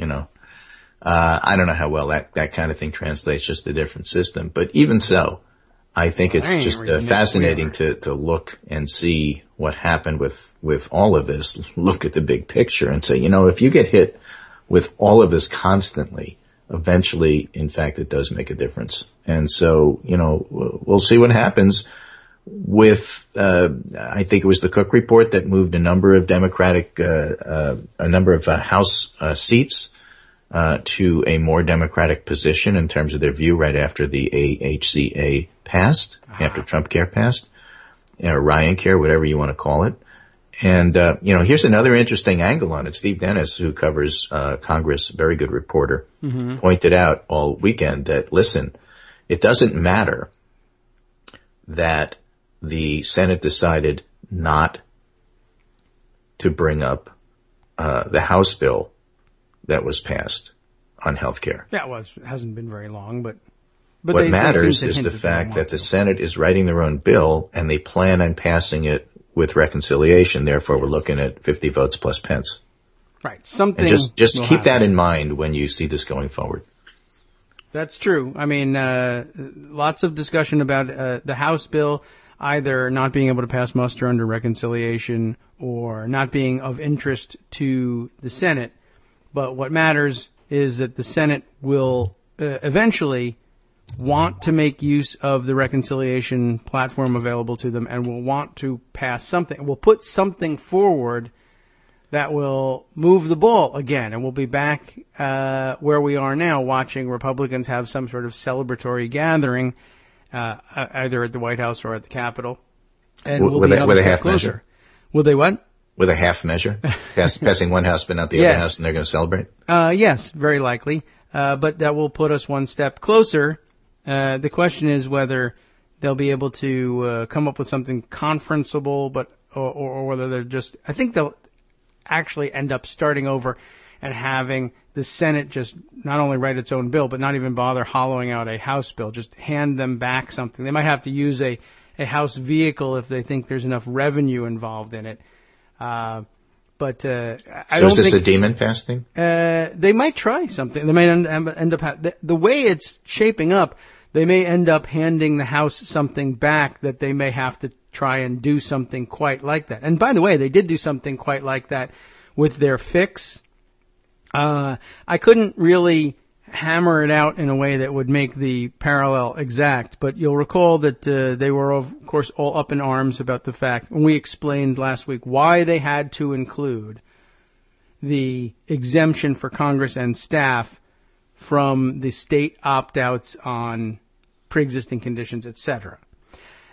I don't know how well that kind of thing translates, just a different system. But even so, I think it's just fascinating to look and see what happened with all of this. Look at the big picture and say, if you get hit with all of this constantly, eventually, in fact, it does make a difference. And so, we'll see what happens with, I think it was the Cook report that moved a number of House seats to a more democratic position in terms of their view right after the AHCA passed, after Trump Care passed, or Ryan Care, whatever you want to call it. And, here's another interesting angle on it. Steve Dennis, who covers Congress, very good reporter, pointed out all weekend that, listen, it doesn't matter that the Senate decided not to bring up the House bill that was passed on health care. Yeah, well, it hasn't been very long, but what matters is the fact that the Senate is writing their own bill and they plan on passing it with reconciliation. Therefore, we're looking at 50 votes plus Pence. Right. Something. And just keep that in mind when you see this going forward. That's true. I mean, lots of discussion about the House bill either not being able to pass muster under reconciliation or not being of interest to the Senate. But what matters is that the Senate will eventually want to make use of the reconciliation platform available to them and will want to pass something, will put something forward that will move the ball again. And we'll be back where we are now, watching Republicans have some sort of celebratory gathering, either at the White House or at the Capitol. And we'll be another step closer. Measure? Will they what? With a half measure? Passing one house but not the other house, and they're going to celebrate? Yes, very likely. But that will put us one step closer. The question is whether they'll be able to come up with something conferenceable, but or whether they're just... I think they'll actually end up starting over and having the Senate just not only write its own bill, but not even bother hollowing out a House bill. Just hand them back something. They might have to use a House vehicle if they think there's enough revenue involved in it. I don't think... So is this a demon pass thing? They might try something. They might end up... The way it's shaping up, they may end up handing the House something back that they may have to try and do something quite like that. And by the way, they did do something quite like that with their fix. I couldn't really hammer it out in a way that would make the parallel exact, but you'll recall that they were, of course, all up in arms about the fact, when we explained last week why they had to include the exemption for Congress and staff from the state opt-outs on pre-existing conditions, etc.,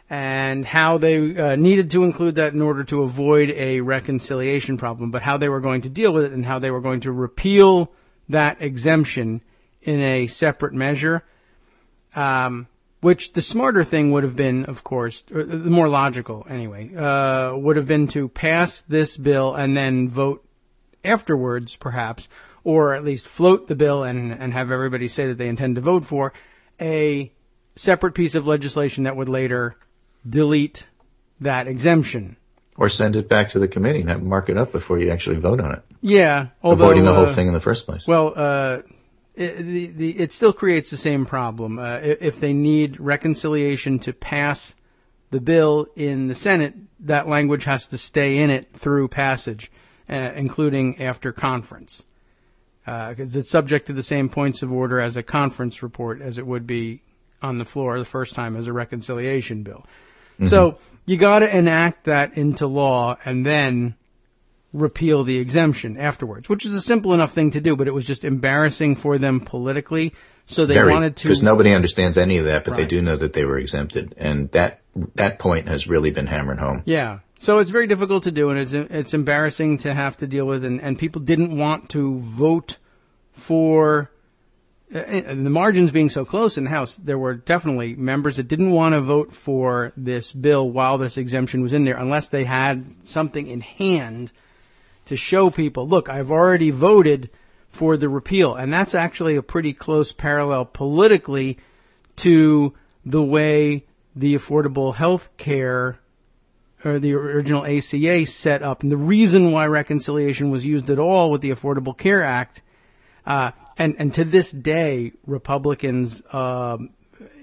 and how they needed to include that in order to avoid a reconciliation problem, but how they were going to deal with it and how they were going to repeal that exemption in a separate measure, which the smarter thing would have been, of course, or the more logical anyway, would have been to pass this bill and then vote afterwards, perhaps, or at least float the bill and have everybody say that they intend to vote for a separate piece of legislation that would later delete that exemption. Or send it back to the committee and mark it up before you actually vote on it. Yeah. Although, avoiding the whole thing in the first place. Well, it still creates the same problem. If they need reconciliation to pass the bill in the Senate, that language has to stay in it through passage, including after conference. Because it's subject to the same points of order as a conference report as it would be on the floor the first time as a reconciliation bill. Mm-hmm. So you got to enact that into law and then repeal the exemption afterwards, which is a simple enough thing to do, but it was just embarrassing for them politically. So they wanted to... Because nobody understands any of that, but right. They do know that they were exempted. And that point has really been hammered home. Yeah. So it's very difficult to do, and it's embarrassing to have to deal with, and people didn't want to vote for... And the margins being so close in the House, there were definitely members that didn't want to vote for this bill while this exemption was in there unless they had something in hand to show people, look, I've already voted for the repeal. And that's actually a pretty close parallel politically to the way the Affordable Health Care or the original ACA set up. And the reason why reconciliation was used at all with the Affordable Care Act, and to this day, Republicans,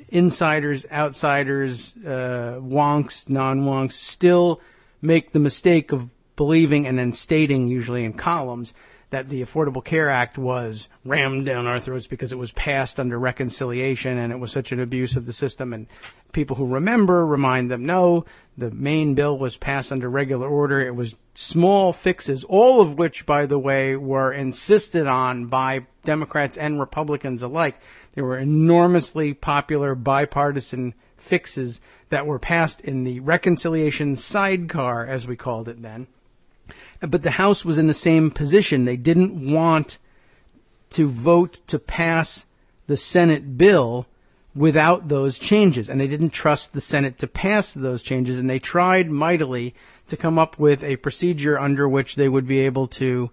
insiders, outsiders, wonks, non-wonks, still make the mistake of believing and then stating, usually in columns, that the Affordable Care Act was rammed down our throats because it was passed under reconciliation and it was such an abuse of the system. And people who remember remind them, no, the main bill was passed under regular order. It was small fixes, all of which, by the way, were insisted on by Democrats and Republicans alike. They were enormously popular bipartisan fixes that were passed in the reconciliation sidecar, as we called it then. But the House was in the same position. They didn't want to vote to pass the Senate bill without those changes, and they didn't trust the Senate to pass those changes, and they tried mightily to come up with a procedure under which they would be able to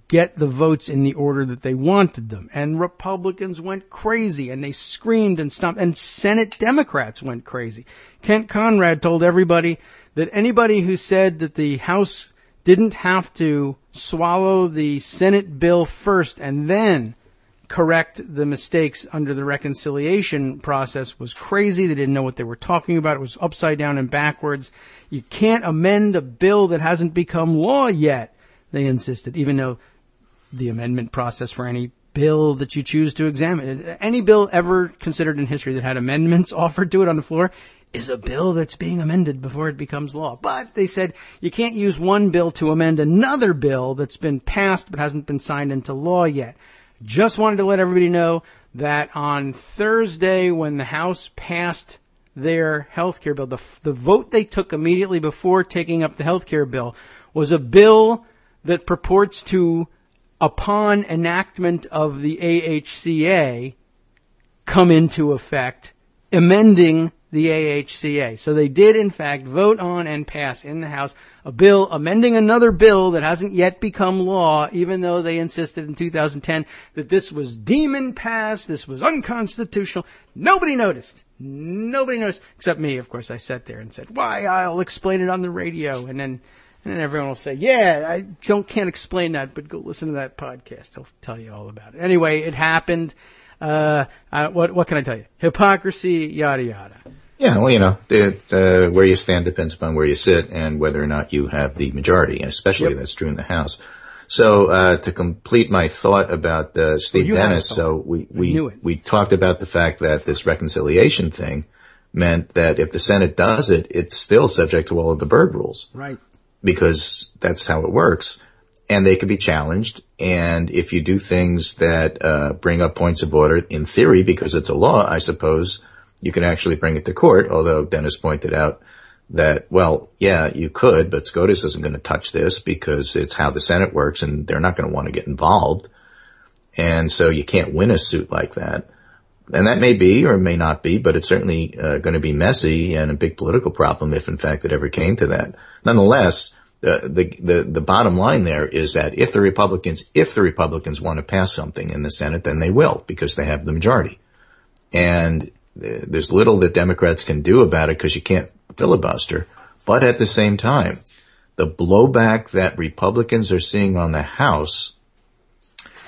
get the votes in the order that they wanted them. And Republicans went crazy, and they screamed and stomped, and Senate Democrats went crazy. Kent Conrad told everybody that anybody who said that the House didn't have to swallow the Senate bill first and then correct the mistakes under the reconciliation process was crazy. They didn't know what they were talking about. It was upside down and backwards. You can't amend a bill that hasn't become law yet, they insisted, even though the amendment process for any bill that you choose to examine. Any bill ever considered in history that had amendments offered to it on the floor is a bill that's being amended before it becomes law. But they said you can't use one bill to amend another bill that's been passed but hasn't been signed into law yet. Just wanted to let everybody know that on Thursday, when the House passed their health care bill, the vote they took immediately before taking up the health care bill was a bill that purports to, upon enactment of the AHCA, come into effect, amending the AHCA. So they did, in fact, vote on and pass in the House a bill amending another bill that hasn't yet become law, even though they insisted in 2010 that this was demon-passed, this was unconstitutional. Nobody noticed. Nobody noticed, except me, of course. I sat there and said, why, I'll explain it on the radio. And then everyone will say, yeah, I can't explain that, but go listen to that podcast. They'll tell you all about it. Anyway, it happened. What can I tell you? Hypocrisy, yada, yada. Yeah, well, where you stand depends upon where you sit and whether or not you have the majority, and especially that's true in the House. So, to complete my thought about, Steve Dennis, so we talked about the fact that this reconciliation thing meant that if the Senate does it, it's still subject to all of the Byrd rules. Right. Because that's how it works. And they could be challenged. And if you do things that, bring up points of order, in theory, because it's a law, I suppose, you can actually bring it to court, although Dennis pointed out that, well, yeah, you could, but SCOTUS isn't going to touch this because it's how the Senate works and they're not going to want to get involved. And so you can't win a suit like that. And that may be or may not be, but it's certainly going to be messy and a big political problem if, in fact, it ever came to that. Nonetheless, the bottom line there is that if the Republicans want to pass something in the Senate, then they will because they have the majority. And there's little that Democrats can do about it because you can't filibuster. But at the same time, the blowback that Republicans are seeing on the House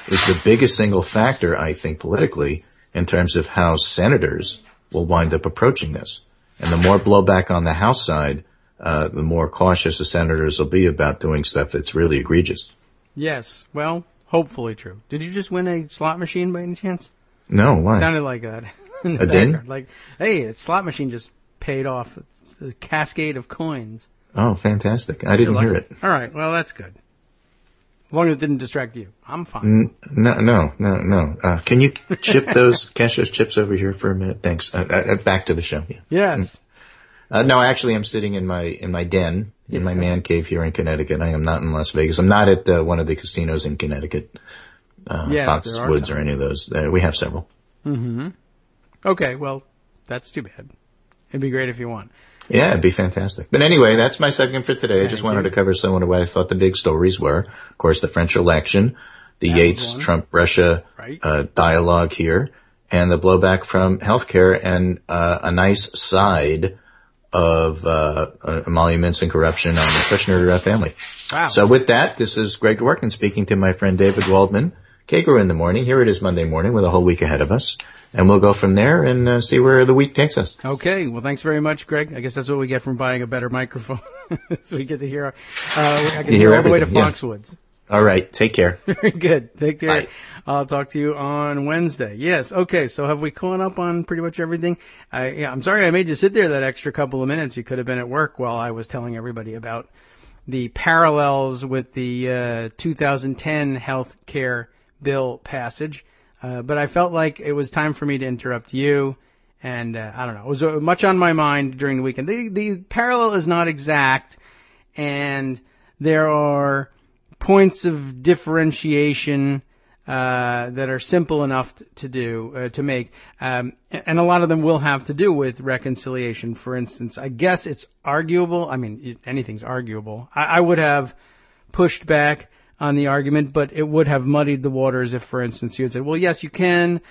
is the biggest single factor, I think, politically, in terms of how senators will wind up approaching this. And the more blowback on the House side, the more cautious the senators will be about doing stuff that's really egregious. Yes. Well, hopefully true. Did you just win a slot machine by any chance? No, why? It sounded like that. A ding? Like, hey, a slot machine just paid off a cascade of coins. Oh, fantastic. I didn't hear it. All right. Well, that's good. As long as it didn't distract you. I'm fine. No. Can you cash those chips over here for a minute? Thanks. Back to the show. Yeah. Yes. No, actually, I'm sitting in my den, in my man cave here in Connecticut. I am not in Las Vegas. I'm not at one of the casinos in Connecticut, Foxwoods or any of those. We have several. Mm-hmm. Okay, well, that's too bad. It'd be great if you won. Yeah, it'd be fantastic. But anyway, that's my segment for today. I just wanted to cover some of what I thought the big stories were. Of course, the French election, the Yates-Trump-Russia dialogue here, and the blowback from healthcare, and a nice side of emoluments and corruption on the Kushner family. Wow. So with that, this is Greg Dworkin speaking to my friend David Waldman. Kagro in the morning. Here it is Monday morning with a whole week ahead of us. And we'll go from there and see where the week takes us. Okay. Well, thanks very much, Greg. I guess that's what we get from buying a better microphone. So we get to hear, I can hear all the way to Foxwoods. Yeah. All right. Take care. Very good. Take care. Bye. I'll talk to you on Wednesday. Yes. Okay. So have we caught up on pretty much everything? I'm sorry I made you sit there that extra couple of minutes. You could have been at work while I was telling everybody about the parallels with the 2010 health care bill passage. But I felt like it was time for me to interrupt you. And, I don't know, it was much on my mind during the weekend. The parallel is not exact, and there are points of differentiation, that are simple enough to make. And a lot of them will have to do with reconciliation. For instance, I guess it's arguable. I mean, anything's arguable. I would have pushed back on the argument, but it would have muddied the waters if, for instance, you had said, well, yes, you can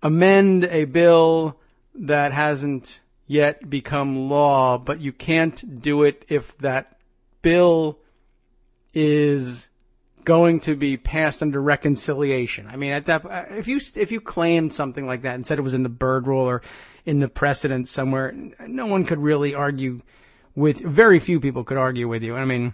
amend a bill that hasn't yet become law, but you can't do it if that bill is going to be passed under reconciliation. I mean, at that, if you claimed something like that and said it was in the Byrd rule or in the precedent somewhere, no one could really argue with, very few people could argue with you. I mean,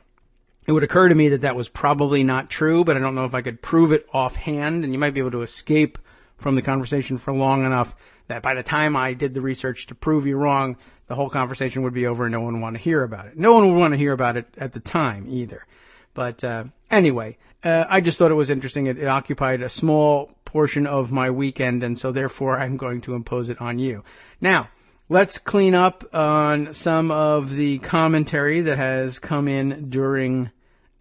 it would occur to me that that was probably not true, but I don't know if I could prove it offhand, and you might be able to escape from the conversation for long enough that by the time I did the research to prove you wrong, the whole conversation would be over and no one would want to hear about it. No one would want to hear about it at the time either. But anyway, I just thought it was interesting. It occupied a small portion of my weekend, and so therefore I'm going to impose it on you. Now, let's clean up on some of the commentary that has come in during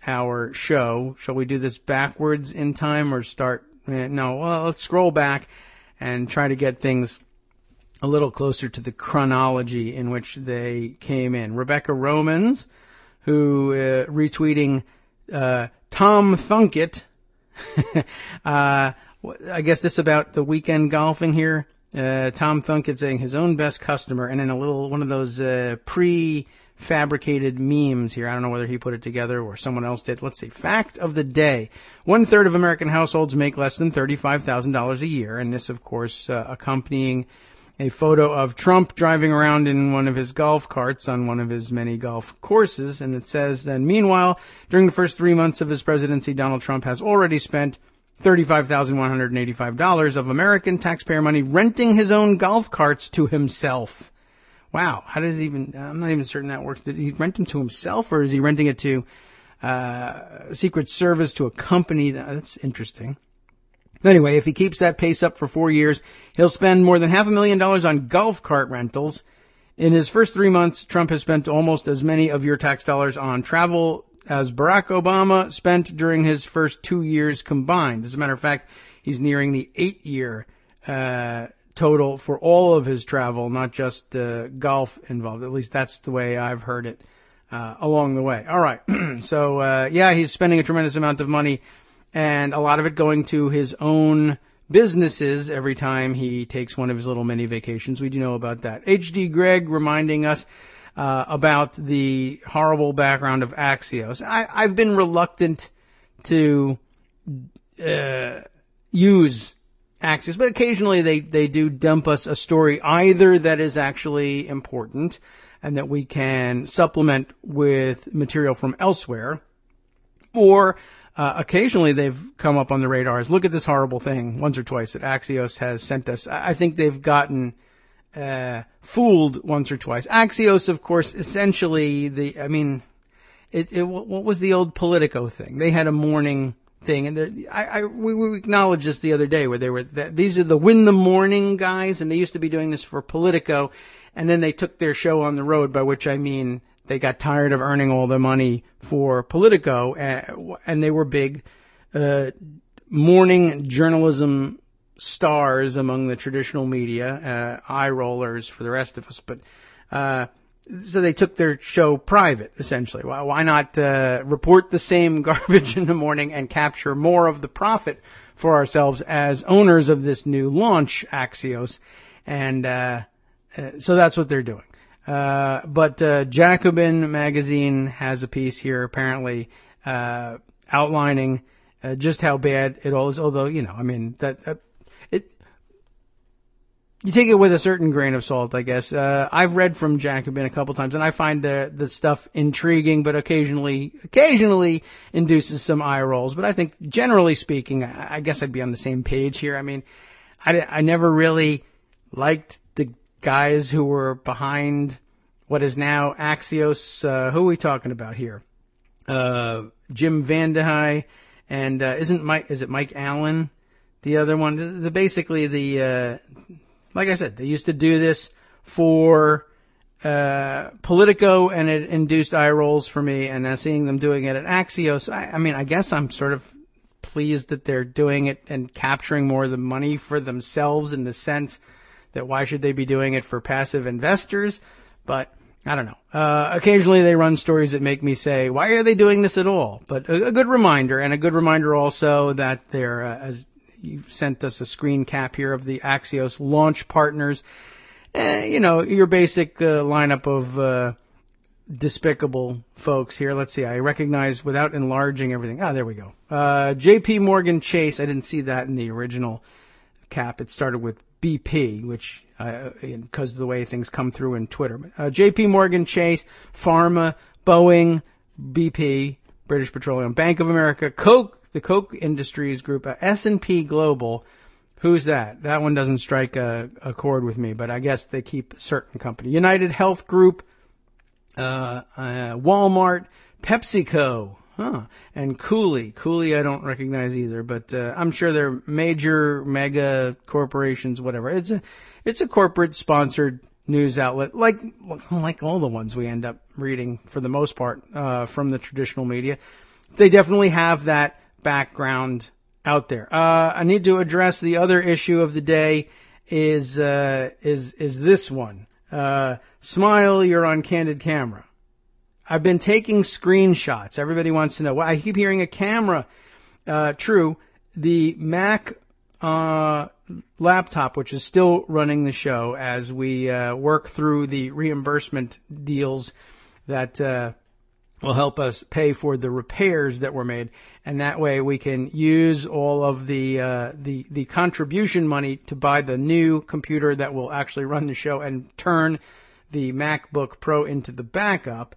our show. Shall we do this backwards in time or start? No, well, let's scroll back and try to get things a little closer to the chronology in which they came in. Rebecca Romans, who retweeting Tom Thunkett. I guess this about the weekend golfing here. Tom Thunkett saying his own best customer, and in a little one of those prefabricated memes here. I don't know whether he put it together or someone else did. Let's see. Fact of the day: 1/3 of American households make less than $35,000 a year, and this, of course, accompanying a photo of Trump driving around in one of his golf carts on one of his many golf courses. And it says then, meanwhile, during the first 3 months of his presidency, Donald Trump has already spent $35,185 of American taxpayer money renting his own golf carts to himself. Wow. How does he even, I'm not even certain that works. Did he rent them to himself, or is he renting it to Secret Service, to a company? That's interesting. Anyway, if he keeps that pace up for 4 years, he'll spend more than $500,000 on golf cart rentals. In his first 3 months, Trump has spent almost as many of your tax dollars on travel as Barack Obama spent during his first 2 years combined. As a matter of fact, he's nearing the 8-year total for all of his travel, not just golf involved. At least that's the way I've heard it along the way. All right. So, yeah, he's spending a tremendous amount of money, and a lot of it going to his own businesses every time he takes one of his little mini vacations. We do know about that. H.D. Gregg reminding us about the horrible background of Axios. I've been reluctant to use Axios, but occasionally they do dump us a story either that is actually important and that we can supplement with material from elsewhere, or occasionally they've come up on the radars. Look at this horrible thing once or twice that Axios has sent us. I think they've gotten fooled once or twice. Axios, of course, essentially what was the old Politico thing? They had a morning thing, and we acknowledged this the other day where these are the Win the Morning guys, and they used to be doing this for Politico, and then they took their show on the road, by which I mean they got tired of earning all the money for Politico, and they were big morning journalism stars among the traditional media, eye rollers for the rest of us. But so they took their show private, essentially. Why not report the same garbage in the morning and capture more of the profit for ourselves as owners of this new launch, Axios? And so that's what they're doing. But Jacobin magazine has a piece here, apparently outlining just how bad it all is. Although, you take it with a certain grain of salt, I guess. I've read from Jacobin a couple times, and I find the stuff intriguing, but occasionally induces some eye rolls. But I think, generally speaking, I guess I'd be on the same page here. I mean, I never really liked the guys who were behind what is now Axios. Who are we talking about here? Jim Vandehei, and is it Mike Allen? The other one, like I said, they used to do this for Politico, and it induced eye rolls for me. And now seeing them doing it at Axios, I guess I'm sort of pleased that they're doing it and capturing more of the money for themselves, in the sense that why should they be doing it for passive investors? But I don't know. Occasionally they run stories that make me say, why are they doing this at all? But a good reminder, and a good reminder also that they're, as you sent us a screen cap here of the Axios launch partners, your basic lineup of despicable folks here. Let's see. I recognize without enlarging everything. There we go. JP Morgan Chase. I didn't see that in the original cap. It started with BP, which because of the way things come through in Twitter. JP Morgan Chase, Pharma, Boeing, BP, British Petroleum, Bank of America, Coke, the Coke Industries Group, S&P Global. Who's that? That one doesn't strike a chord with me, but I guess they keep certain company. United Health Group, Walmart, PepsiCo, and Cooley. Cooley I don't recognize either, but I'm sure they're major mega corporations, whatever. It's a corporate sponsored news outlet, like all the ones we end up reading for the most part from the traditional media. They definitely have that background out there. I need to address the other issue of the day is this one. Smile, you're on candid camera. I've been taking screenshots. Everybody wants to know. Well, I keep hearing a camera. True. The Mac laptop, which is still running the show as we work through the reimbursement deals that will help us pay for the repairs that were made, and that way we can use all of the contribution money to buy the new computer that will actually run the show and turn the MacBook Pro into the backup.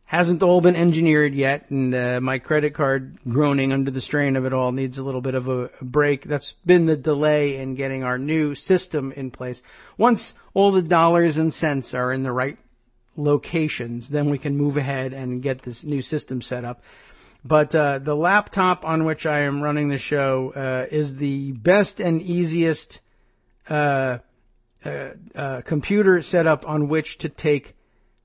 Hasn't all been engineered yet, and my credit card, groaning under the strain of it all, needs a little bit of a break. That's been the delay in getting our new system in place. Once all the dollars and cents are in the right locations, then we can move ahead and get this new system set up. But the laptop on which I am running the show is the best and easiest computer setup on which to take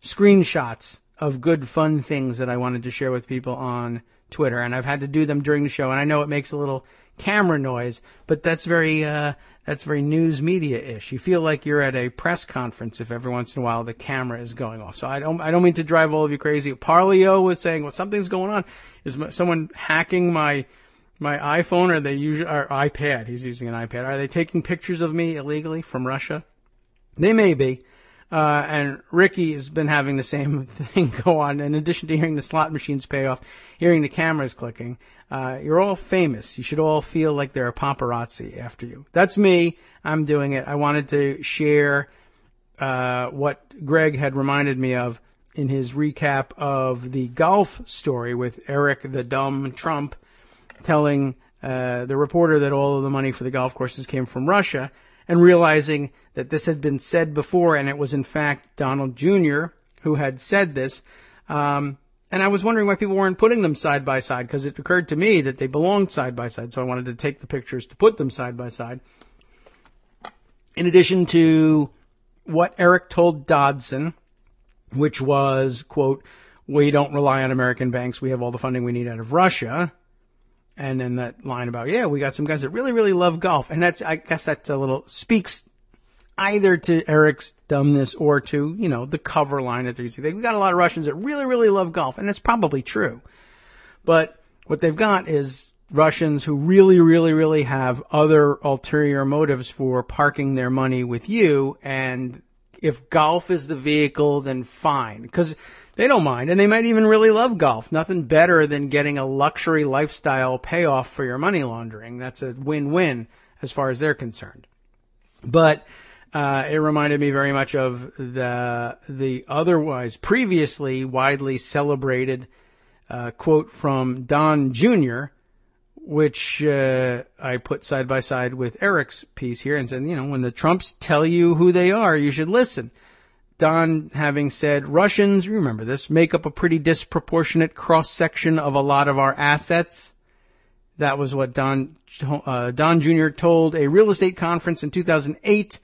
screenshots of good, fun things that I wanted to share with people on Twitter. And I've had to do them during the show. And I know it makes a little camera noise, but that's very news media-ish. You feel like you're at a press conference if every once in a while the camera is going off. So I don't mean to drive all of you crazy. Parlio was saying, well, something's going on. Is someone hacking my iPhone or iPad? He's using an iPad. Are they taking pictures of me illegally from Russia? They may be. And Ricky has been having the same thing go on. In addition to hearing the slot machines pay off, hearing the cameras clicking, you're all famous. You should all feel like there are paparazzi after you. That's me. I'm doing it. I wanted to share what Greg had reminded me of in his recap of the golf story with Eric the Dumb Trump telling the reporter that all of the money for the golf courses came from Russia, and realizing that this had been said before, and it was in fact Donald Jr. who had said this. And I was wondering why people weren't putting them side by side, because it occurred to me that they belonged side by side, so I wanted to take the pictures to put them side by side. In addition to what Eric told Dodson, which was, quote, we don't rely on American banks, we have all the funding we need out of Russia. And then that line about, yeah, we got some guys that really, really love golf. And I guess that's a little, speaks either to Eric's dumbness or to, the cover line that they're using. We got a lot of Russians that really, really love golf. And that's probably true. But what they've got is Russians who really, really, really have other ulterior motives for parking their money with you. And if golf is the vehicle, then fine. Because they don't mind, and they might even really love golf. Nothing better than getting a luxury lifestyle payoff for your money laundering. That's a win-win as far as they're concerned. But it reminded me very much of the otherwise previously widely celebrated quote from Don Jr., which I put side by side with Eric's piece here and said, when the Trumps tell you who they are, you should listen. Don having said, Russians, remember this, make up a pretty disproportionate cross-section of a lot of our assets. That was what Don Jr. told a real estate conference in 2008,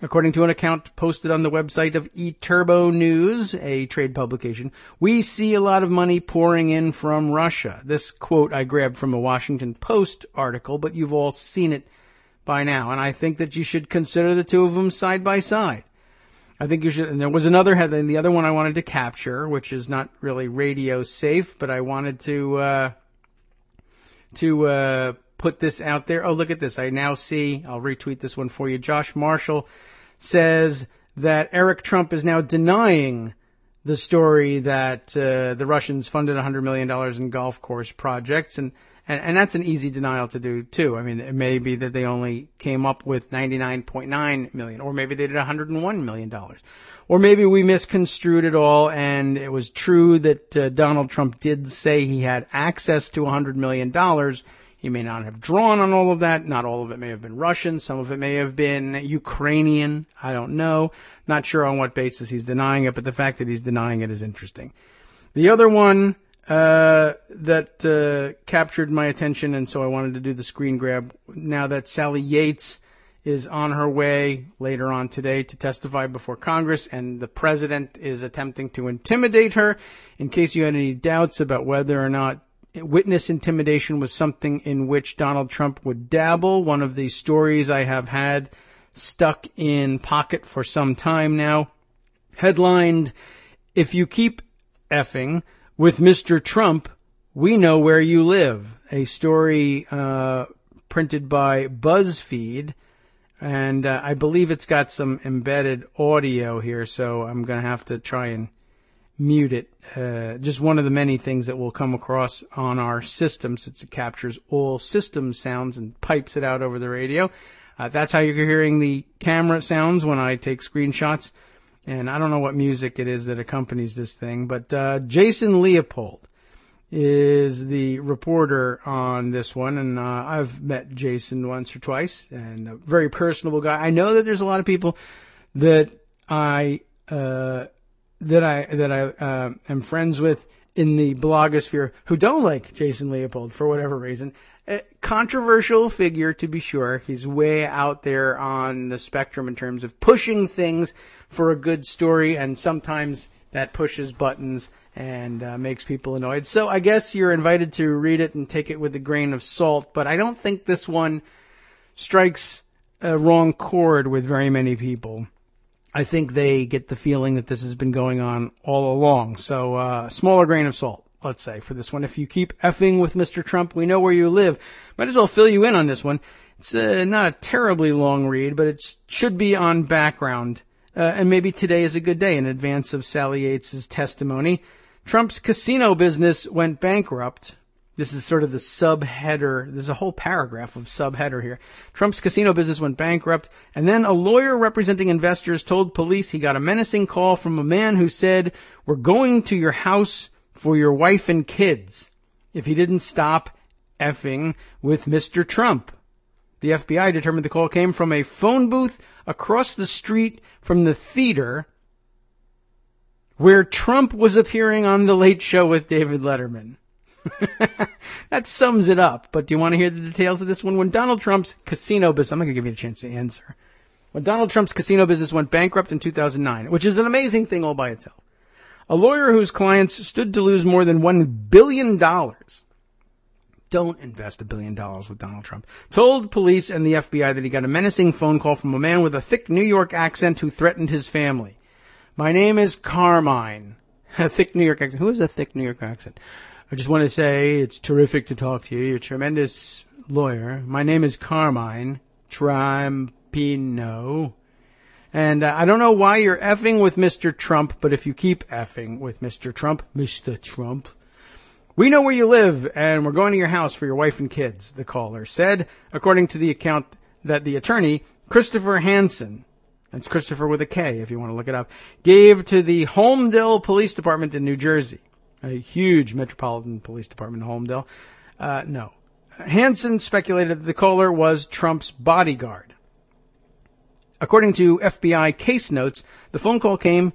according to an account posted on the website of eTurbo News, a trade publication. We see a lot of money pouring in from Russia. This quote I grabbed from a Washington Post article, but you've all seen it by now. And I think that you should consider the two of them side by side. I think you should, and there was another headline, the other one I wanted to capture, which is not really radio safe, but I wanted to put this out there. Oh, look at this. I now see, I'll retweet this one for you. Josh Marshall says that Eric Trump is now denying the story that the Russians funded $100 million in golf course projects. And And that's an easy denial to do, too. I mean, it may be that they only came up with $99.9 million, or maybe they did $101 million. Or maybe we misconstrued it all, and it was true that Donald Trump did say he had access to $100 million. He may not have drawn on all of that. Not all of it may have been Russian. Some of it may have been Ukrainian. I don't know. Not sure on what basis he's denying it, but the fact that he's denying it is interesting. The other one that captured my attention, and so I wanted to do the screen grab, now that Sally Yates is on her way later on today to testify before Congress, and the president is attempting to intimidate her. In case you had any doubts about whether or not witness intimidation was something in which Donald Trump would dabble, one of the stories I have had stuck in pocket for some time now, headlined, "If you keep effing with Mr. Trump, we know where you live." A story printed by BuzzFeed. And I believe it's got some embedded audio here, so I'm going to have to try and mute it. Just one of the many things that we'll come across on our system, since it captures all system sounds and pipes it out over the radio. That's how you're hearing the camera sounds when I take screenshots. And I don't know what music it is that accompanies this thing, but Jason Leopold is the reporter on this one, and I've met Jason once or twice, and a very personable guy. I know that there's a lot of people that I am friends with in the blogosphere who don't like Jason Leopold for whatever reason. A controversial figure, to be sure. He's way out there on the spectrum in terms of pushing things for a good story, and sometimes that pushes buttons and makes people annoyed. So I guess you're invited to read it and take it with a grain of salt, but I don't think this one strikes a wrong chord with very many people. I think they get the feeling that this has been going on all along. So smaller grain of salt, let's say, for this one. If you keep effing with Mr. Trump, we know where you live. Might as well fill you in on this one. It's not a terribly long read, but it should be on background. And maybe today is a good day in advance of Sally Yates' testimony. Trump's casino business went bankrupt. This is sort of the subheader. There's a whole paragraph of subheader here. Trump's casino business went bankrupt, and then a lawyer representing investors told police he got a menacing call from a man who said, "We're going to your house for your wife and kids," if he didn't stop effing with Mr. Trump. The FBI determined the call came from a phone booth across the street from the theater where Trump was appearing on The Late Show with David Letterman. That sums it up. But do you want to hear the details of this one? When Donald Trump's casino business, I'm not going to give you a chance to answer. When Donald Trump's casino business went bankrupt in 2009, which is an amazing thing all by itself, a lawyer whose clients stood to lose more than $1 billion, don't invest $1 billion with Donald Trump, told police and the FBI that he got a menacing phone call from a man with a thick New York accent who threatened his family. "My name is Carmine." A thick New York accent. Who has a thick New York accent? "I just want to say it's terrific to talk to you. You're a tremendous lawyer. My name is Carmine Trampino. And I don't know why you're effing with Mr. Trump, but if you keep effing with Mr. Trump, we know where you live, and we're going to your house for your wife and kids," the caller said, according to the account that the attorney, Christopher Hansen, that's Christopher with a K if you want to look it up, gave to the Holmdel Police Department in New Jersey. A huge metropolitan police department in Holmdel. No. Hansen speculated that the caller was Trump's bodyguard. According to FBI case notes, the phone call to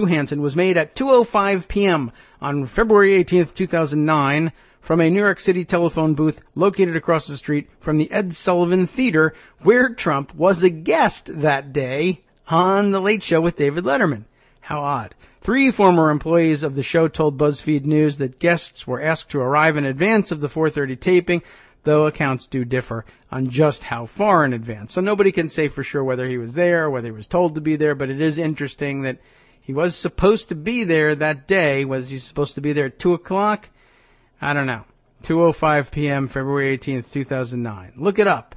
Hansen was made at 2:05 p.m. on February 18th, 2009, from a New York City telephone booth located across the street from the Ed Sullivan Theater, where Trump was a guest that day on The Late Show with David Letterman. How odd. 3 former employees of the show told BuzzFeed News that guests were asked to arrive in advance of the 4:30 taping, though accounts do differ on just how far in advance. So nobody can say for sure whether he was there or whether he was told to be there, but it is interesting that he was supposed to be there that day. Was he supposed to be there at 2 o'clock? I don't know. 2:05 p.m., February 18th, 2009. Look it up.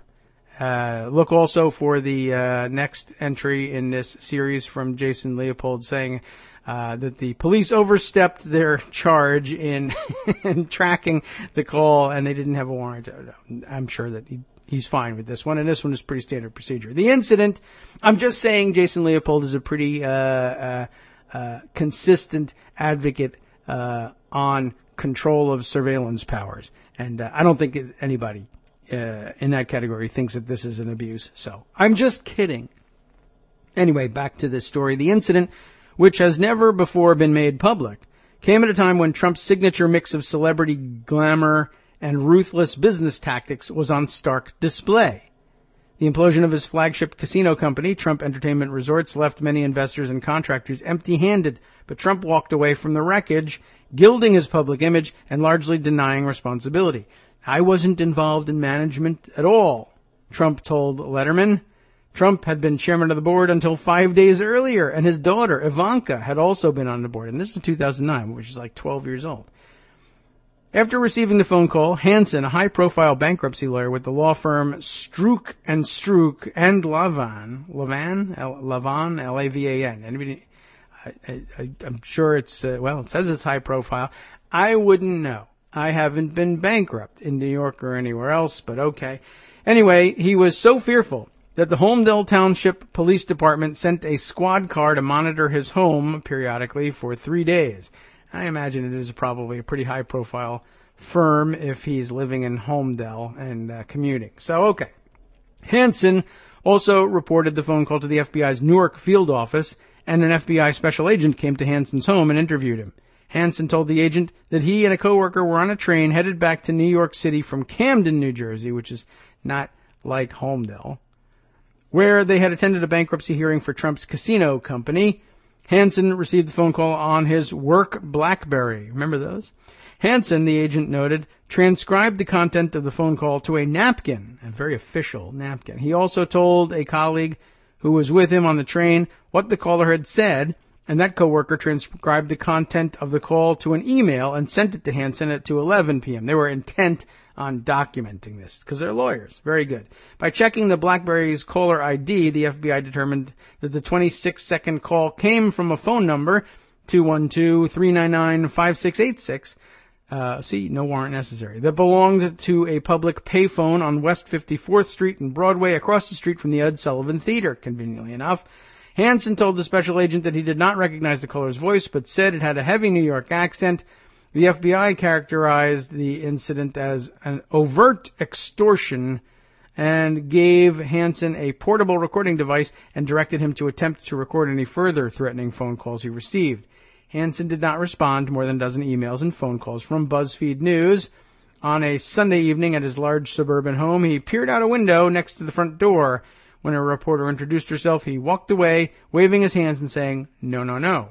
Look also for the next entry in this series from Jason Leopold saying, that the police overstepped their charge in, in tracking the call, and they didn't have a warrant. I'm sure that he's fine with this one, and this one is pretty standard procedure. The incident, I'm just saying Jason Leopold is a pretty consistent advocate on control of surveillance powers, and I don't think anybody in that category thinks that this is an abuse. So I'm just kidding. Anyway, back to this story. The incident, which has never before been made public, came at a time when Trump's signature mix of celebrity glamour and ruthless business tactics was on stark display. The implosion of his flagship casino company, Trump Entertainment Resorts, left many investors and contractors empty-handed, but Trump walked away from the wreckage, gilding his public image and largely denying responsibility. I wasn't involved in management at all, Trump told Letterman. Trump had been chairman of the board until 5 days earlier, and his daughter, Ivanka, had also been on the board. And this is 2009, which is like 12 years old. After receiving the phone call, Hansen, a high-profile bankruptcy lawyer with the law firm Strook and Lavan, L-A-V-A-N. Anybody? I'm sure it's, it says it's high-profile. I wouldn't know. I haven't been bankrupt in New York or anywhere else, but okay. Anyway, he was so fearful that the Holmdel Township Police Department sent a squad car to monitor his home periodically for 3 days. I imagine it is probably a pretty high-profile firm if he's living in Holmdel and commuting. So, okay. Hansen also reported the phone call to the FBI's Newark field office, and an FBI special agent came to Hansen's home and interviewed him. Hansen told the agent that he and a coworker were on a train headed back to New York City from Camden, New Jersey, which is not like Holmdel, where they had attended a bankruptcy hearing for Trump's casino company. Hansen received the phone call on his work BlackBerry. Remember those? Hansen, the agent noted, transcribed the content of the phone call to a napkin, a very official napkin. He also told a colleague who was with him on the train what the caller had said, and that coworker transcribed the content of the call to an email and sent it to Hansen at 2:11 p.m. They were intent on documenting this because they're lawyers. Very good. By checking the BlackBerry's caller ID, the FBI determined that the 26-second call came from a phone number, 212-399-5686. No warrant necessary. That belonged to a public payphone on West 54th Street and Broadway, across the street from the Ed Sullivan Theater, conveniently enough. Hansen told the special agent that he did not recognize the caller's voice, but said it had a heavy New York accent. The FBI characterized the incident as an overt extortion and gave Hansen a portable recording device and directed him to attempt to record any further threatening phone calls he received. Hansen did not respond to more than a dozen emails and phone calls from BuzzFeed News. On a Sunday evening at his large suburban home, he peered out a window next to the front door. When a reporter introduced herself, he walked away, waving his hands and saying, "No, no, no."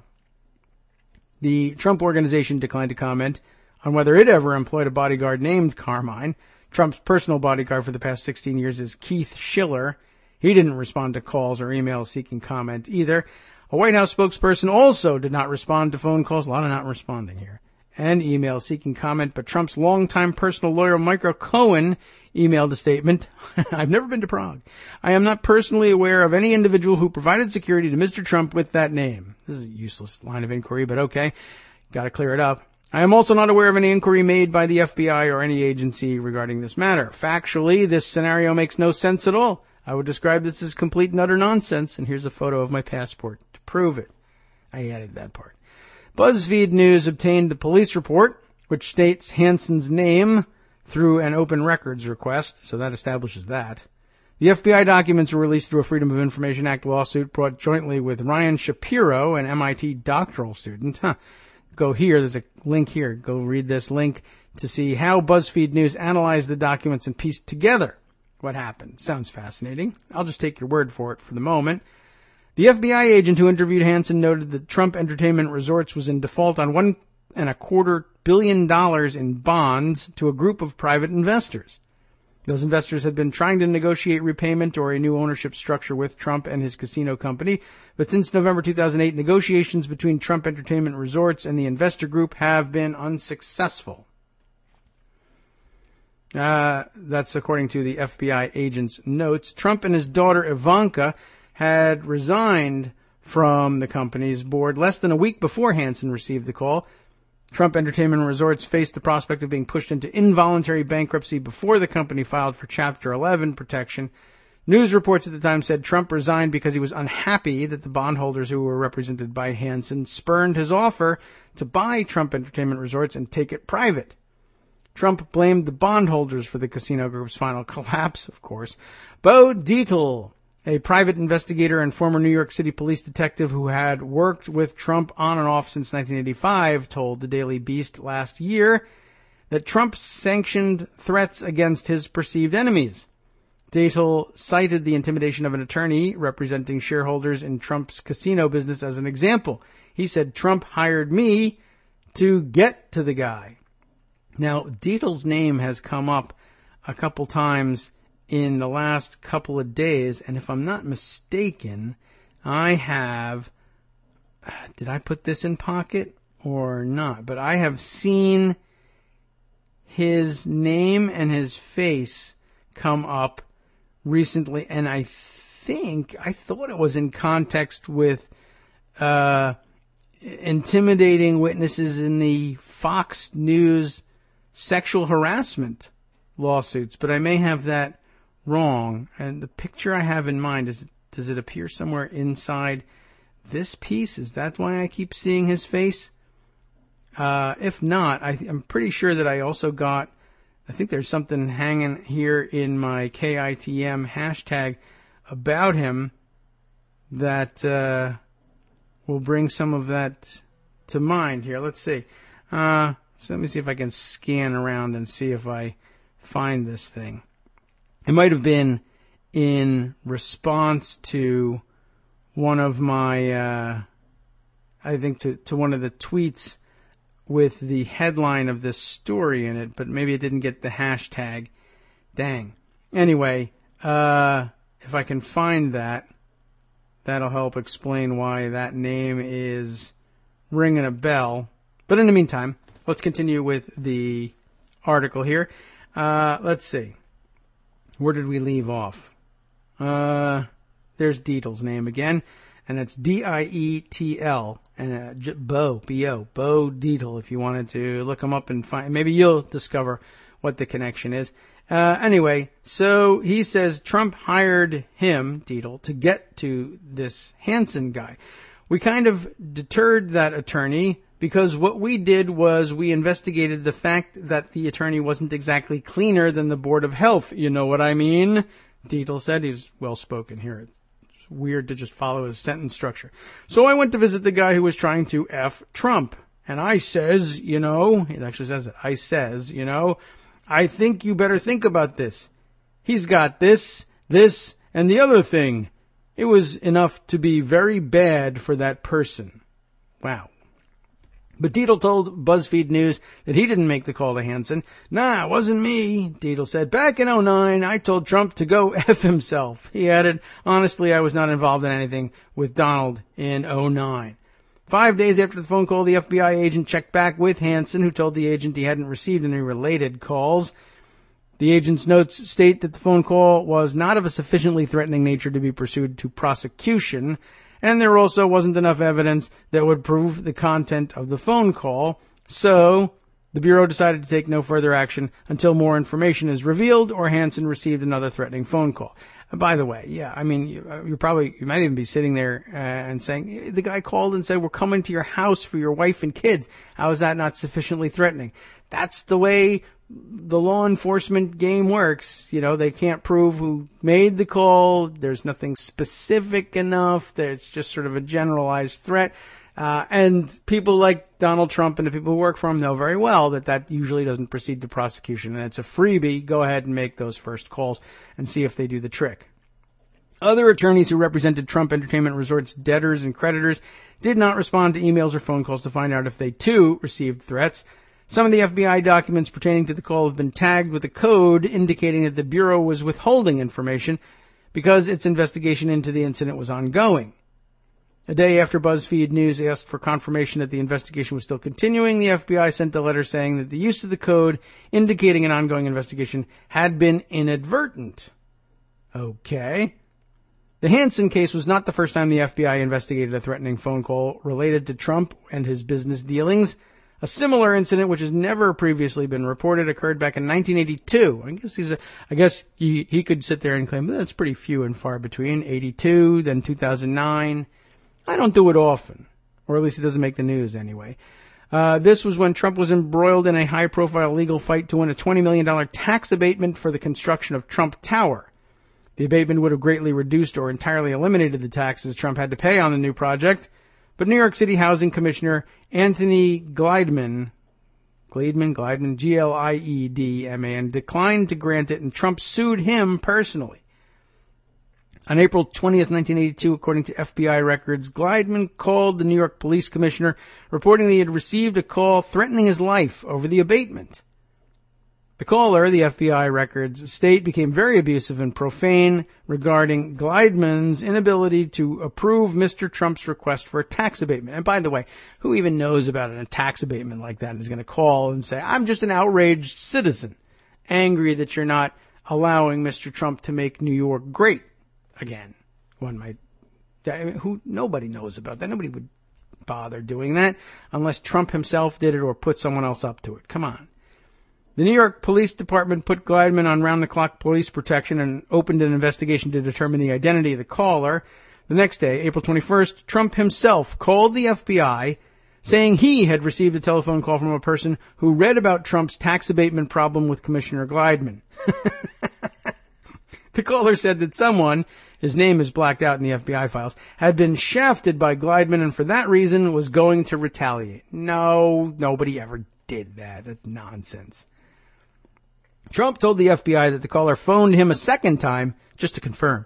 The Trump Organization declined to comment on whether it ever employed a bodyguard named Carmine. Trump's personal bodyguard for the past 16 years is Keith Schiller. He didn't respond to calls or emails seeking comment either. A White House spokesperson also did not respond to phone calls, a lot of not responding here, and emails seeking comment, but Trump's longtime personal lawyer, Michael Cohen, emailed a statement. I've never been to Prague. I am not personally aware of any individual who provided security to Mr. Trump with that name. This is a useless line of inquiry, but okay. Got to clear it up. I am also not aware of any inquiry made by the FBI or any agency regarding this matter. Factually, this scenario makes no sense at all. I would describe this as complete and utter nonsense, and here's a photo of my passport to prove it. I added that part. BuzzFeed News obtained the police report, which states Hansen's name through an open records request, so that establishes that. The FBI documents were released through a Freedom of Information Act lawsuit brought jointly with Ryan Shapiro, an MIT doctoral student. Go here, there's a link here. Go read this link to see how BuzzFeed News analyzed the documents and pieced together what happened. Sounds fascinating. I'll just take your word for it for the moment. The FBI agent who interviewed Hansen noted that Trump Entertainment Resorts was in default on $1.25 billion in bonds to a group of private investors. Those investors had been trying to negotiate repayment or a new ownership structure with Trump and his casino company, but since November 2008, negotiations between Trump Entertainment Resorts and the investor group have been unsuccessful. That's according to the FBI agent's notes. Trump and his daughter Ivanka had resigned from the company's board. Less than a week before Hansen received the call, Trump Entertainment Resorts faced the prospect of being pushed into involuntary bankruptcy before the company filed for Chapter 11 protection. News reports at the time said Trump resigned because he was unhappy that the bondholders who were represented by Hansen spurned his offer to buy Trump Entertainment Resorts and take it private. Trump blamed the bondholders for the casino group's final collapse, of course. Bo Dietl, a private investigator and former New York City police detective who had worked with Trump on and off since 1985, told the Daily Beast last year that Trump sanctioned threats against his perceived enemies. Dietl cited the intimidation of an attorney representing shareholders in Trump's casino business as an example. He said, Trump hired me to get to the guy. Now, Dietl's name has come up a couple times in the last couple of days, and if I'm not mistaken, I have, did I put this in Pocket or not? But I have seen his name and his face come up recently, and I thought it was in context with intimidating witnesses in the Fox News sexual harassment lawsuits, but I may have that wrong. And the picture I have in mind, does it appear somewhere inside this piece? Is that why I keep seeing his face? If not, I'm pretty sure that I also got, I think there's something hanging here in my KITM hashtag about him that will bring some of that to mind here. Let's see. So let me see if I can scan around and see if I find this thing. It might have been in response to one of my, I think to one of the tweets with the headline of this story in it, but maybe it didn't get the hashtag. Dang. Anyway, if I can find that, that'll help explain why that name is ringing a bell. But in the meantime, let's continue with the article here. Let's see. Where did we leave off? There's Dietl's name again, and it's Dietl, and Bo, B-O, Bo Dietl, if you wanted to look him up and find, maybe you'll discover what the connection is. Anyway, so he says Trump hired him, Dietl, to get to this Hansen guy. We kind of deterred that attorney because what we did was we investigated the fact that the attorney wasn't exactly cleaner than the Board of Health. You know what I mean? Dietl said. He was well-spoken here. It's weird to just follow his sentence structure. So I went to visit the guy who was trying to F Trump. And I says, it actually says it, I think you better think about this. He's got this, and the other thing. It was enough to be very bad for that person. Wow. But Dietl told BuzzFeed News that he didn't make the call to Hansen. Nah, it wasn't me, Dietl said. Back in 2009, I told Trump to go F himself. He added, honestly, I was not involved in anything with Donald in 2009. 5 days after the phone call, the FBI agent checked back with Hansen, who told the agent he hadn't received any related calls. The agent's notes state that the phone call was not of a sufficiently threatening nature to be pursued to prosecution, and there also wasn't enough evidence that would prove the content of the phone call, so the Bureau decided to take no further action until more information is revealed or Hansen received another threatening phone call. By the way, yeah, I mean, you might even be sitting there and saying, the guy called and said, we're coming to your house for your wife and kids. How is that not sufficiently threatening? That's the way the law enforcement game works. They can't prove who made the call. There's nothing specific enough. There's just sort of a generalized threat. And people like Donald Trump and the people who work for him know very well that usually doesn't proceed to prosecution. And it's a freebie. Go ahead and make those first calls and see if they do the trick. Other attorneys who represented Trump Entertainment Resorts debtors and creditors did not respond to emails or phone calls to find out if they too received threats. Some of the FBI documents pertaining to the call have been tagged with a code indicating that the Bureau was withholding information because its investigation into the incident was ongoing. A day after BuzzFeed News asked for confirmation that the investigation was still continuing, the FBI sent a letter saying that the use of the code indicating an ongoing investigation had been inadvertent. Okay. The Hansen case was not the first time the FBI investigated a threatening phone call related to Trump and his business dealings. A similar incident, which has never previously been reported, occurred back in 1982. I guess he could sit there and claim that's pretty few and far between. 82, then 2009. I don't do it often, or at least it doesn't make the news anyway. This was when Trump was embroiled in a high-profile legal fight to win a $20 million tax abatement for the construction of Trump Tower. The abatement would have greatly reduced or entirely eliminated the taxes Trump had to pay on the new project, but New York City Housing Commissioner Anthony Gliedman, Gliedman, declined to grant it, and Trump sued him personally. On April 20th, 1982, according to FBI records, Gliedman called the New York Police Commissioner, reporting that he had received a call threatening his life over the abatement. The caller, the FBI records state, became very abusive and profane regarding Gliedman's inability to approve Mr. Trump's request for a tax abatement. And by the way, who even knows about a tax abatement like that is going to call and say, I'm just an outraged citizen, angry that you're not allowing Mr. Trump to make New York great again. Nobody knows about that. Nobody would bother doing that unless Trump himself did it or put someone else up to it. Come on. The New York Police Department put Gliedman on round-the-clock police protection and opened an investigation to determine the identity of the caller. The next day, April 21st, Trump himself called the FBI, saying he had received a telephone call from a person who read about Trump's tax abatement problem with Commissioner Gliedman. The caller said that someone, his name is blacked out in the FBI files, had been shafted by Gliedman and for that reason was going to retaliate. No, nobody ever did that. That's nonsense. Trump told the FBI that the caller phoned him a second time, just to confirm,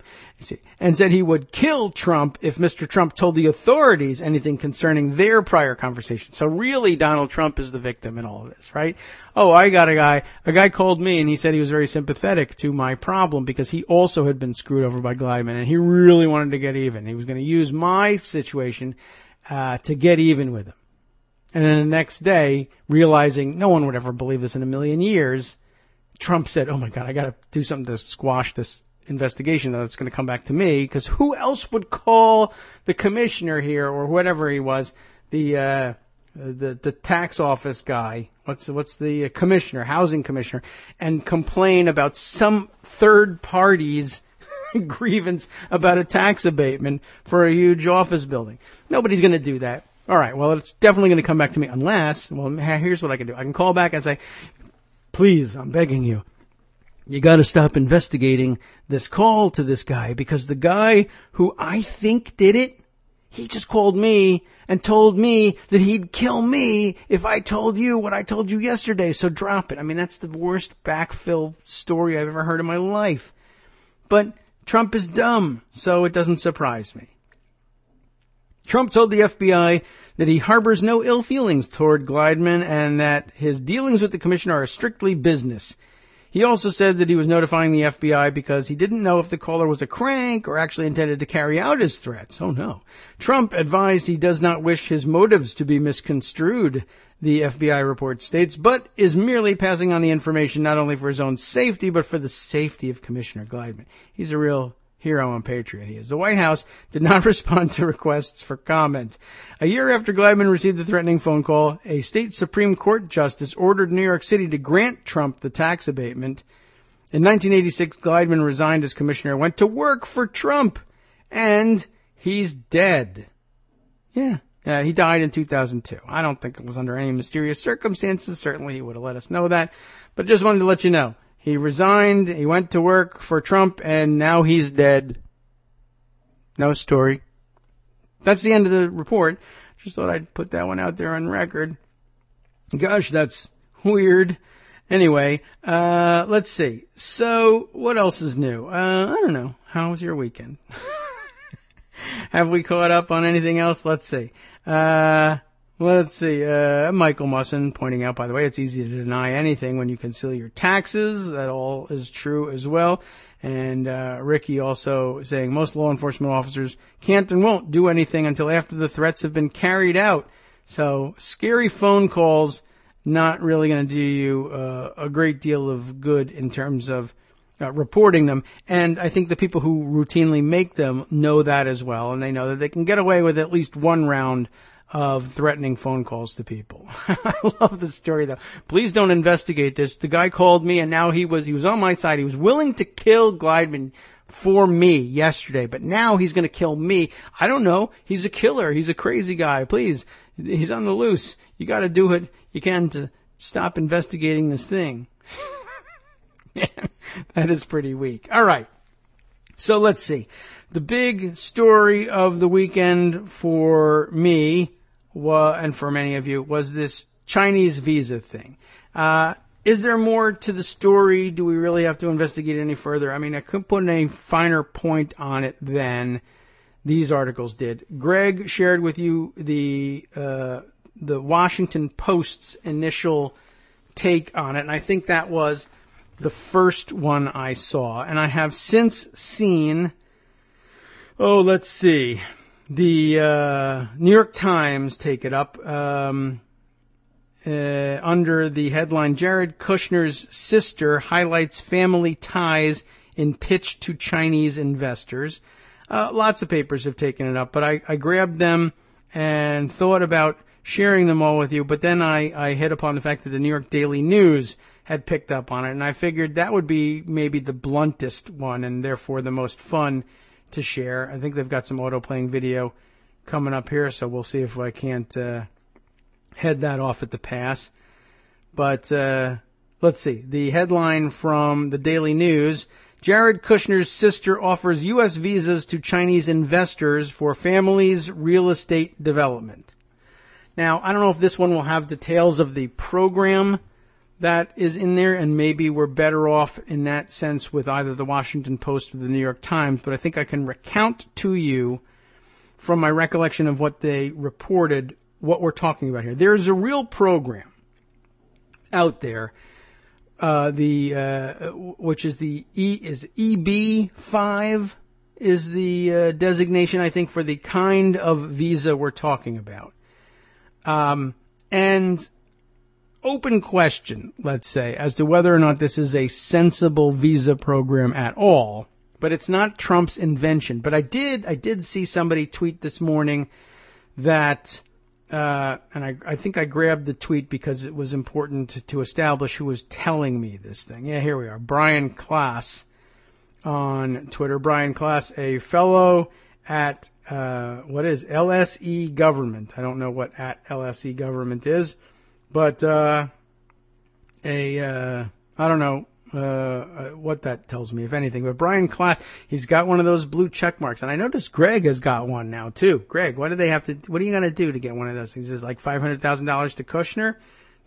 and said he would kill Trump if Mr. Trump told the authorities anything concerning their prior conversation. So really, Donald Trump is the victim in all of this, right? Oh, I got a guy called me and he said he was very sympathetic to my problem because he also had been screwed over by Gliedman and he really wanted to get even. He was going to use my situation to get even with him. And then the next day, realizing no one would ever believe this in a million years, Trump said, oh my God, I got to do something to squash this investigation that's going to come back to me, because who else would call the commissioner here or whatever he was, the tax office guy, what's the commissioner, housing commissioner, and complain about some third party's grievance about a tax abatement for a huge office building. Nobody's going to do that. All right, well, it's definitely going to come back to me unless, well, here's what I can do. I can call back and say, please, I'm begging you, you got to stop investigating this call to this guy, because the guy who I think did it, he just called me and told me that he'd kill me if I told you what I told you yesterday. So drop it. I mean, that's the worst backfill story I've ever heard in my life. But Trump is dumb, so it doesn't surprise me. Trump told the FBI that he harbors no ill feelings toward Gliedman and that his dealings with the commissioner are strictly business. He also said that he was notifying the FBI because he didn't know if the caller was a crank or actually intended to carry out his threats. Oh no. Trump advised he does not wish his motives to be misconstrued, the FBI report states, but is merely passing on the information not only for his own safety, but for the safety of Commissioner Gliedman. He's a real hero and patriot, he is. The White House did not respond to requests for comment. A year after Gliedman received the threatening phone call, a state Supreme Court justice ordered New York City to grant Trump the tax abatement. In 1986, Gliedman resigned as commissioner, went to work for Trump, and he's dead. Yeah, he died in 2002. I don't think it was under any mysterious circumstances. Certainly he would have let us know that, but just wanted to let you know. He resigned, he went to work for Trump, and now he's dead. No story. That's the end of the report. Just thought I'd put that one out there on record. Gosh, that's weird. Anyway, let's see. So, what else is new? I don't know. How was your weekend? Have we caught up on anything else? Let's see. Michael Musson pointing out, by the way, it's easy to deny anything when you conceal your taxes. That all is true as well. And Ricky also saying most law enforcement officers can't and won't do anything until after the threats have been carried out. So scary phone calls not really going to do you a great deal of good in terms of reporting them. And I think the people who routinely make them know that as well. And they know that they can get away with at least one round of threatening phone calls to people. I love this story though. Please don't investigate this. The guy called me and now he was on my side. He was willing to kill Glideman for me yesterday, but now he's going to kill me. I don't know. He's a killer. He's a crazy guy. Please. He's on the loose. You got to do what you can to stop investigating this thing. Man, that is pretty weak. All right. So let's see. The big story of the weekend for me, and for many of you, was this Chinese visa thing. Is there more to the story? Do we really have to investigate any further? I mean, I couldn't put any finer point on it than these articles did. Greg shared with you the Washington Post's initial take on it, and I think that was the first one I saw. And I have since seen, let's see, the New York Times take it up under the headline, Jared Kushner's sister highlights family ties in pitch to Chinese investors. Lots of papers have taken it up, but I grabbed them and thought about sharing them all with you. But then I hit upon the fact that the New York Daily News had picked up on it, and I figured that would be maybe the bluntest one and therefore the most fun to share. I think they've got some auto-playing video coming up here, so we'll see if I can't head that off at the pass. But let's see. The headline from the Daily News, Jared Kushner's sister offers U.S. visas to Chinese investors for family's real estate development. Now, I don't know if this one will have details of the program that is in there, and maybe we're better off in that sense with either the Washington Post or the New York Times, but I think I can recount to you from my recollection of what they reported what we're talking about here. There's a real program out there, which is the EB-5 is the designation, I think, for the kind of visa we're talking about. And open question, let's say, as to whether or not this is a sensible visa program at all. But it's not Trump's invention. But I did see somebody tweet this morning that, and I think I grabbed the tweet because it was important to establish who was telling me this thing. Yeah, here we are. Brian Klaas on Twitter. Brian Klaas, a fellow at, LSE Government. I don't know what at LSE Government is, but, I don't know, what that tells me, if anything. But Brian Klaas, he's got one of those blue check marks. And I noticed Greg has got one now, too. Greg, what are you going to do to get one of those things? Is it like $500,000 to Kushner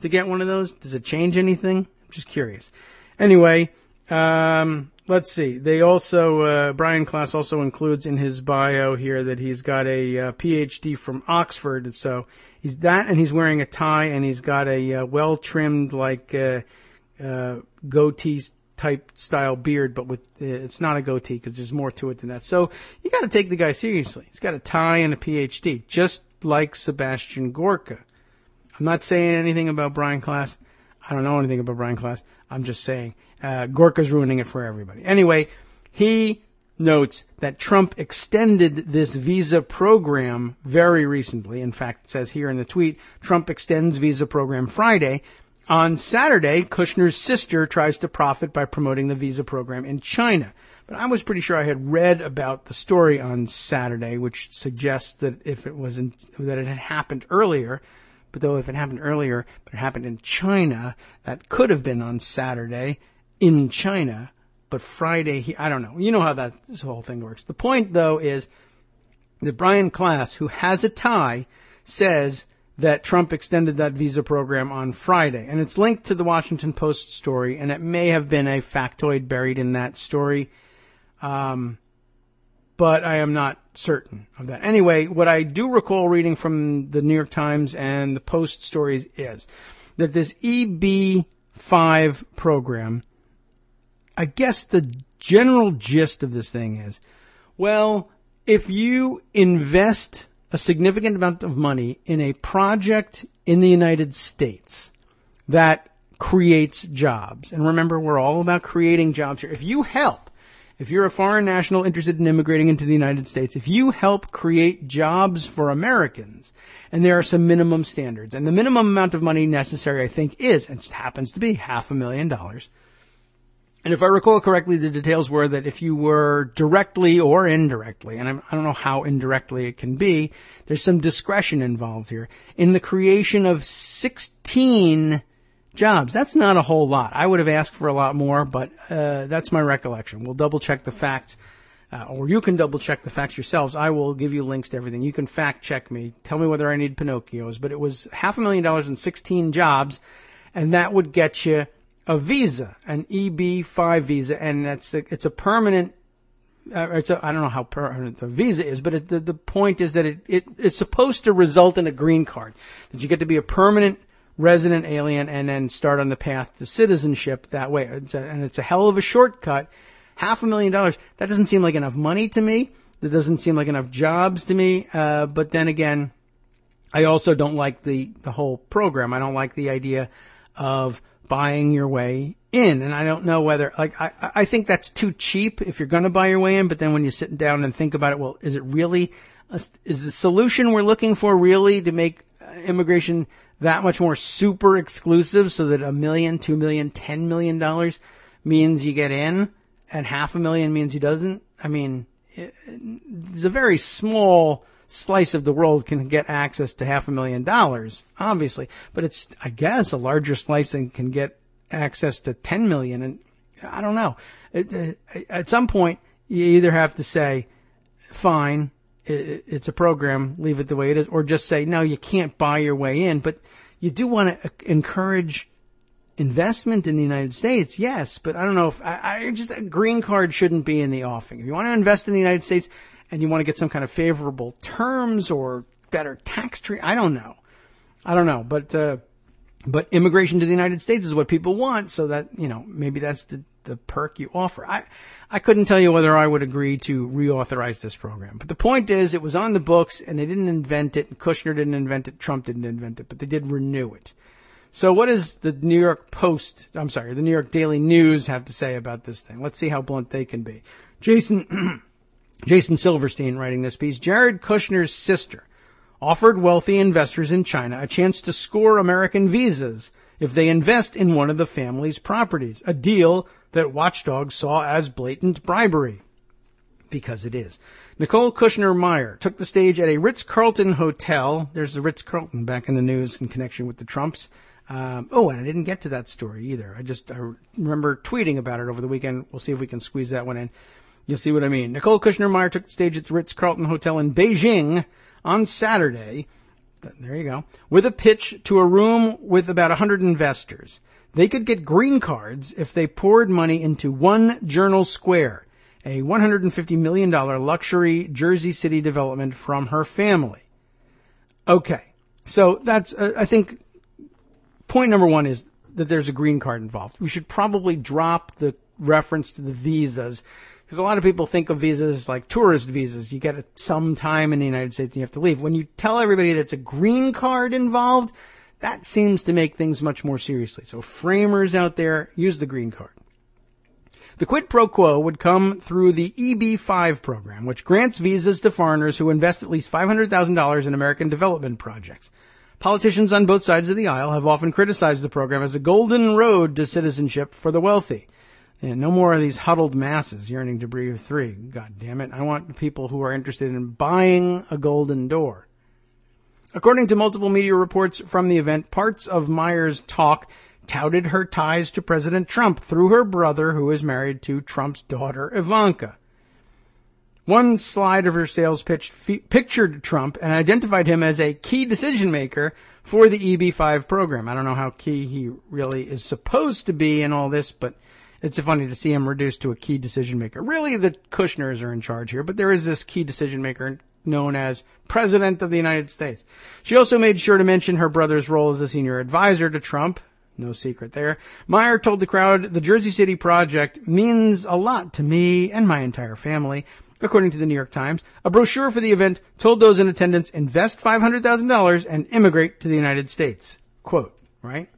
to get one of those? Does it change anything? I'm just curious. Anyway, let's see. They also, Brian Klaas also includes in his bio here that he's got a PhD from Oxford. And so he's that, and he's wearing a tie, and he's got a well-trimmed, goatee type style beard, but with it's not a goatee because there's more to it than that. So you got to take the guy seriously. He's got a tie and a PhD, just like Sebastian Gorka. I'm not saying anything about Brian Klaas. I don't know anything about Brian Klaas. I'm just saying Gorka's ruining it for everybody. Anyway, he notes that Trump extended this visa program very recently. In fact, it says here in the tweet, Trump extends visa program Friday. On Saturday, Kushner's sister tries to profit by promoting the visa program in China. But I was pretty sure I had read about the story on Saturday, which suggests that if it wasn't, that it had happened earlier. But though if it happened earlier, but it happened in China, that could have been on Saturday in China. But Friday, I don't know. You know how this whole thing works. The point, though, is that Brian Klaas, who has a tie, says that Trump extended that visa program on Friday. And it's linked to the Washington Post story, and it may have been a factoid buried in that story. But I am not certain of that. Anyway, what I do recall reading from the New York Times and the Post stories is that this EB-5 program, I guess the general gist of this thing is, well, if you invest a significant amount of money in a project in the United States that creates jobs. And remember, we're all about creating jobs here. If you're a foreign national interested in immigrating into the United States, if you help create jobs for Americans, and there are some minimum standards, and the minimum amount of money necessary, I think, is, and it happens to be $500,000. And if I recall correctly, the details were that if you were directly or indirectly, and I don't know how indirectly it can be, there's some discretion involved here, in the creation of 16 jobs. That's not a whole lot. I would have asked for a lot more, but that's my recollection. We'll double check the facts, or you can double check the facts yourselves. I will give you links to everything. You can fact check me. Tell me whether I need Pinocchios. But it was $500,000 and 16 jobs, and that would get you a visa, an EB-5 visa, and it's a permanent. I don't know how permanent the visa is, but the point is that it's supposed to result in a green card, that you get to be a permanent resident alien and then start on the path to citizenship that way. And it's a hell of a shortcut. $500,000. That doesn't seem like enough money to me. That doesn't seem like enough jobs to me. But then again, I also don't like the whole program. I don't like the idea of buying your way in. And I don't know whether, I think that's too cheap if you're going to buy your way in. But then when you sit down and think about it, well, is it really, is the solution we're looking for really to make immigration that much more super exclusive so that $1 million, $2 million, $10 million means you get in and $500,000 means he doesn't? I mean, it's a very small slice of the world can get access to $500,000, obviously, but it's, I guess, a larger slice than can get access to 10 million. And I don't know. At some point, you either have to say, fine, it's a program, leave it the way it is, or just say, no, you can't buy your way in. But you do want to encourage investment in the United States, yes, but I don't know if a green card shouldn't be in the offing. If you want to invest in the United States and you want to get some kind of favorable terms or better tax treatment, I don't know, but immigration to the United States is what people want, so that, maybe that's the perk you offer. I couldn't tell you whether I would agree to reauthorize this program, but the point is, it was on the books and they didn't invent it. Kushner didn't invent it. Trump didn't invent it, but they did renew it. So what does the New York Daily News have to say about this thing? Let's see how blunt they can be. Jason Silverstein writing this piece. Jared Kushner's sister offered wealthy investors in China a chance to score American visas if they invest in one of the family's properties, a deal that watchdogs saw as blatant bribery. Because it is. Nicole Kushner Meyer took the stage at a Ritz-Carlton hotel. There's the Ritz-Carlton back in the news in connection with the Trumps. And I didn't get to that story either. I remember tweeting about it over the weekend. We'll see if we can squeeze that one in. You'll see what I mean. Nicole Kushner Meyer took the stage at the Ritz-Carlton Hotel in Beijing on Saturday. There you go. With a pitch to a room with about 100 investors. They could get green cards if they poured money into One Journal Square, a $150 million luxury Jersey City development from her family. Okay. So that's, I think, point number one is that there's a green card involved. We should probably drop the reference to the visas, because a lot of people think of visas like tourist visas. You get it some time in the United States and you have to leave. When you tell everybody that's a green card involved, that seems to make things much more seriously. So framers out there, use the green card. The quid pro quo would come through the EB-5 program, which grants visas to foreigners who invest at least $500,000 in American development projects. Politicians on both sides of the aisle have often criticized the program as a golden road to citizenship for the wealthy. And no more of these huddled masses yearning to breathe free. God damn it. I want people who are interested in buying a golden door. According to multiple media reports from the event, parts of Meyer's talk touted her ties to President Trump through her brother, who is married to Trump's daughter, Ivanka. One slide of her sales pitch pictured Trump and identified him as a key decision maker for the EB-5 program. I don't know how key he really is supposed to be in all this, but it's funny to see him reduced to a key decision maker. Really, the Kushners are in charge here, but there is this key decision maker known as President of the United States. She also made sure to mention her brother's role as a senior advisor to Trump. No secret there. Meyer told the crowd, the Jersey City project means a lot to me and my entire family. According to the New York Times, a brochure for the event told those in attendance, invest $500,000 and immigrate to the United States. Quote, right?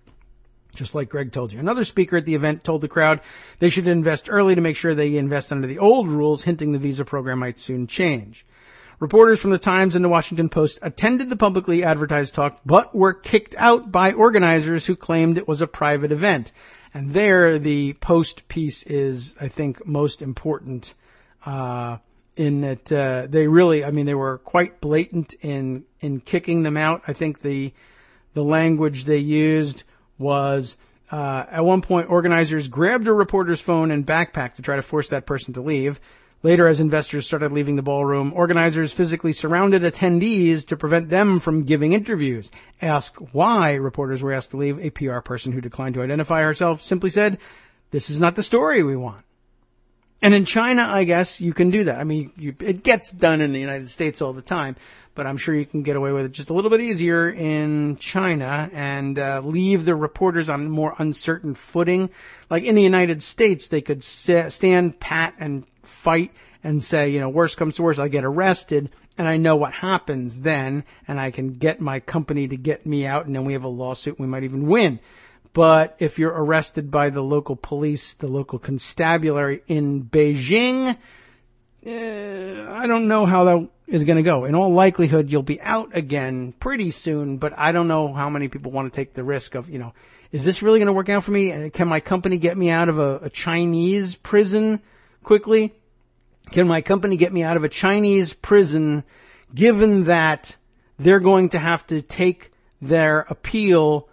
just like Greg told you. Another speaker at the event told the crowd they should invest early to make sure they invest under the old rules, hinting the visa program might soon change. Reporters from the Times and the Washington Post attended the publicly advertised talk, but were kicked out by organizers who claimed it was a private event. And there, the Post piece is, I think, most important, in that, they were quite blatant in kicking them out. I think the language they used was, at one point, organizers grabbed a reporter's phone and backpack to try to force that person to leave. Later, as investors started leaving the ballroom, organizers physically surrounded attendees to prevent them from giving interviews. Asked why reporters were asked to leave, a PR person who declined to identify herself simply said, "This is not the story we want." And in China, I guess you can do that. I mean, it gets done in the United States all the time, but I'm sure you can get away with it just a little bit easier in China and leave the reporters on more uncertain footing. Like in the United States, they could stand pat and fight and say, worst comes to worst, I get arrested and I know what happens then, and I can get my company to get me out, and then we have a lawsuit, we might even win. But if you're arrested by the local police, the local constabulary in Beijing, I don't know how that is going to go. In all likelihood, you'll be out again pretty soon, but I don't know how many people want to take the risk of, is this really going to work out for me? And can my company get me out of a Chinese prison quickly? Can my company get me out of a Chinese prison, given that they're going to have to take their appeal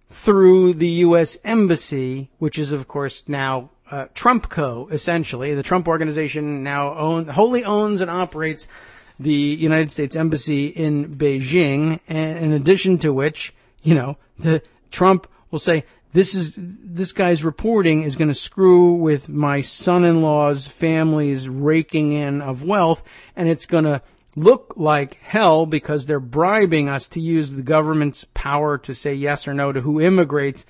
through the U.S. Embassy, which is, of course, now Trump Co., essentially. The Trump organization now wholly owns and operates the United States Embassy in Beijing. And in addition to which, the Trump will say, this guy's reporting is going to screw with my son-in-law's family's raking in of wealth, and it's going to look like hell because they're bribing us to use the government's power to say yes or no to who immigrates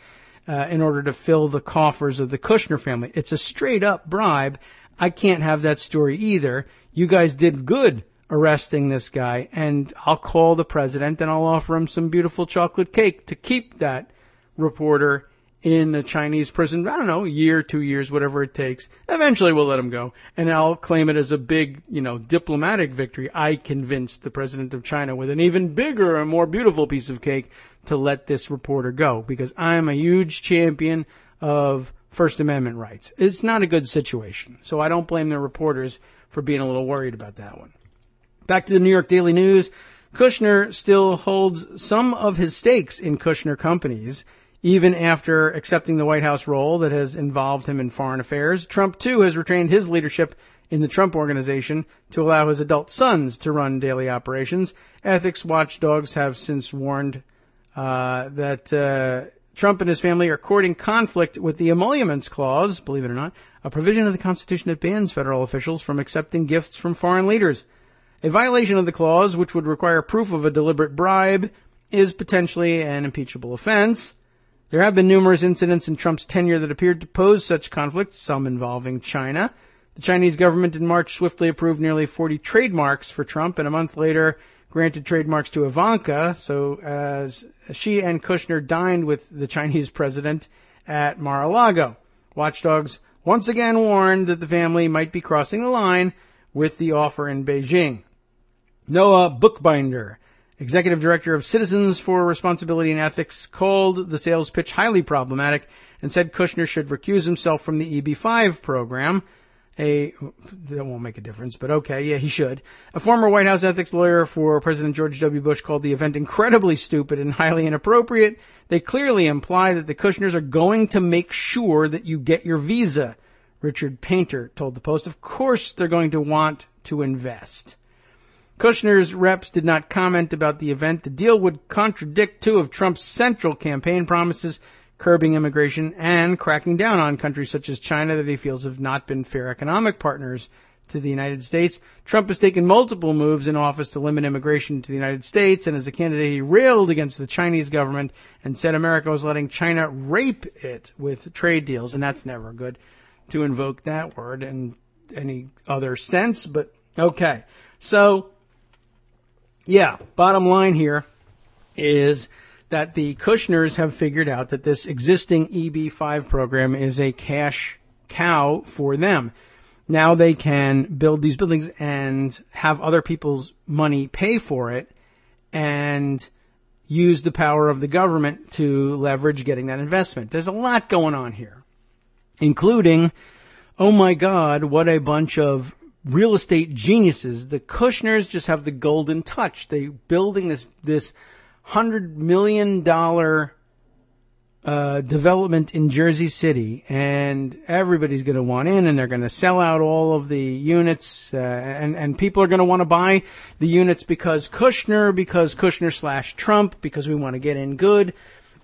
in order to fill the coffers of the Kushner family. It's a straight up bribe. I can't have that story either. You guys did good arresting this guy, and I'll call the president and I'll offer him some beautiful chocolate cake to keep that reporter in a Chinese prison. I don't know, a year, 2 years, whatever it takes. Eventually we'll let him go, and I'll claim it as a big, diplomatic victory. I convinced the president of China with an even bigger and more beautiful piece of cake to let this reporter go, because I'm a huge champion of First Amendment rights. It's not a good situation, so I don't blame the reporters for being a little worried about that one. Back to the New York Daily News. Kushner still holds some of his stakes in Kushner companies, even after accepting the White House role that has involved him in foreign affairs. Trump, too, has retained his leadership in the Trump Organization to allow his adult sons to run daily operations. Ethics watchdogs have since warned that Trump and his family are courting conflict with the Emoluments Clause, believe it or not, a provision of the Constitution that bans federal officials from accepting gifts from foreign leaders. A violation of the clause, which would require proof of a deliberate bribe, is potentially an impeachable offense. There have been numerous incidents in Trump's tenure that appeared to pose such conflicts, some involving China. The Chinese government in March swiftly approved nearly 40 trademarks for Trump, and a month later granted trademarks to Ivanka, so as she and Kushner dined with the Chinese president at Mar-a-Lago. Watchdogs once again warned that the family might be crossing the line with the offer in Beijing. Noah Bookbinder, executive director of Citizens for Responsibility and Ethics, called the sales pitch highly problematic and said Kushner should recuse himself from the EB-5 program. That won't make a difference, but okay, yeah, he should. A former White House ethics lawyer for President George W. Bush called the event incredibly stupid and highly inappropriate. They clearly imply that the Kushners are going to make sure that you get your visa, Richard Painter told the Post. Of course they're going to want to invest. Kushner's reps did not comment about the event. The deal would contradict two of Trump's central campaign promises, curbing immigration and cracking down on countries such as China that he feels have not been fair economic partners to the United States. Trump has taken multiple moves in office to limit immigration to the United States, and as a candidate, he railed against the Chinese government and said America was letting China rape it with trade deals, and that's never good to invoke that word in any other sense, but okay. So, yeah, bottom line here is that the Kushners have figured out that this existing EB-5 program is a cash cow for them. Now they can build these buildings and have other people's money pay for it and use the power of the government to leverage getting that investment. There's a lot going on here, including, oh my God, what a bunch of real estate geniuses. The Kushners just have the golden touch. They're building this $100 million development in Jersey City, and everybody's going to want in, and they're going to sell out all of the units, and people are going to want to buy the units because Kushner / Trump, because we want to get in good.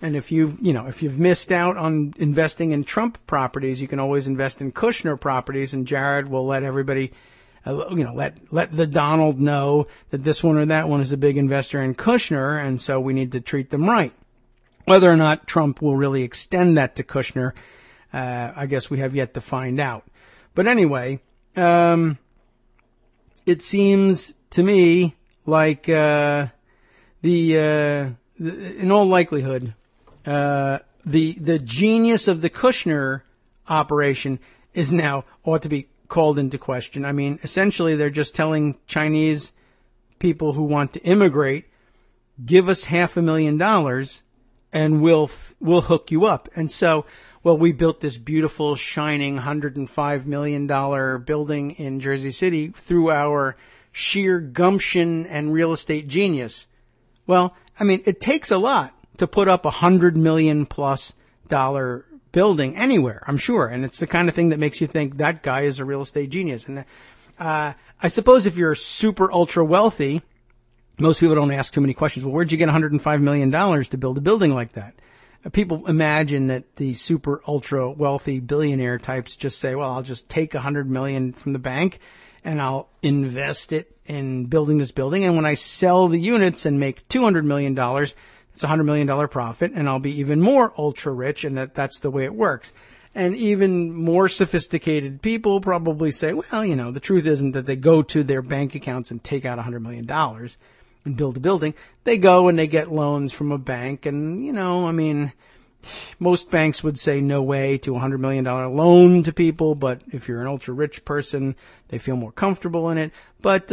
And if you've missed out on investing in Trump properties, you can always invest in Kushner properties, and Jared will let everybody, let the Donald know that this one or that one is a big investor in Kushner, and so we need to treat them right. Whether or not Trump will really extend that to Kushner, I guess we have yet to find out. But anyway, it seems to me like in all likelihood, the genius of the Kushner operation is now ought to be called into question. I mean, essentially, they're just telling Chinese people who want to immigrate, give us $500,000 and we'll hook you up. And so, well, we built this beautiful, shining $105 million building in Jersey City through our sheer gumption and real estate genius. Well, I mean, it takes a lot to put up $100 million+ building anywhere, I'm sure. And it's the kind of thing that makes you think that guy is a real estate genius. And I suppose if you're super ultra wealthy, most people don't ask too many questions. Well, where'd you get $105 million to build a building like that? People imagine that the super ultra wealthy billionaire types just say, well, I'll just take $100 million from the bank and I'll invest it in building this building. And when I sell the units and make $200 million, it's a $100 million profit, and I'll be even more ultra rich. And that's the way it works. And even more sophisticated people probably say, well, the truth isn't that they go to their bank accounts and take out $100 million and build a building. They go and they get loans from a bank. And, most banks would say no way to a $100 million loan to people. But if you're an ultra rich person, they feel more comfortable in it. But,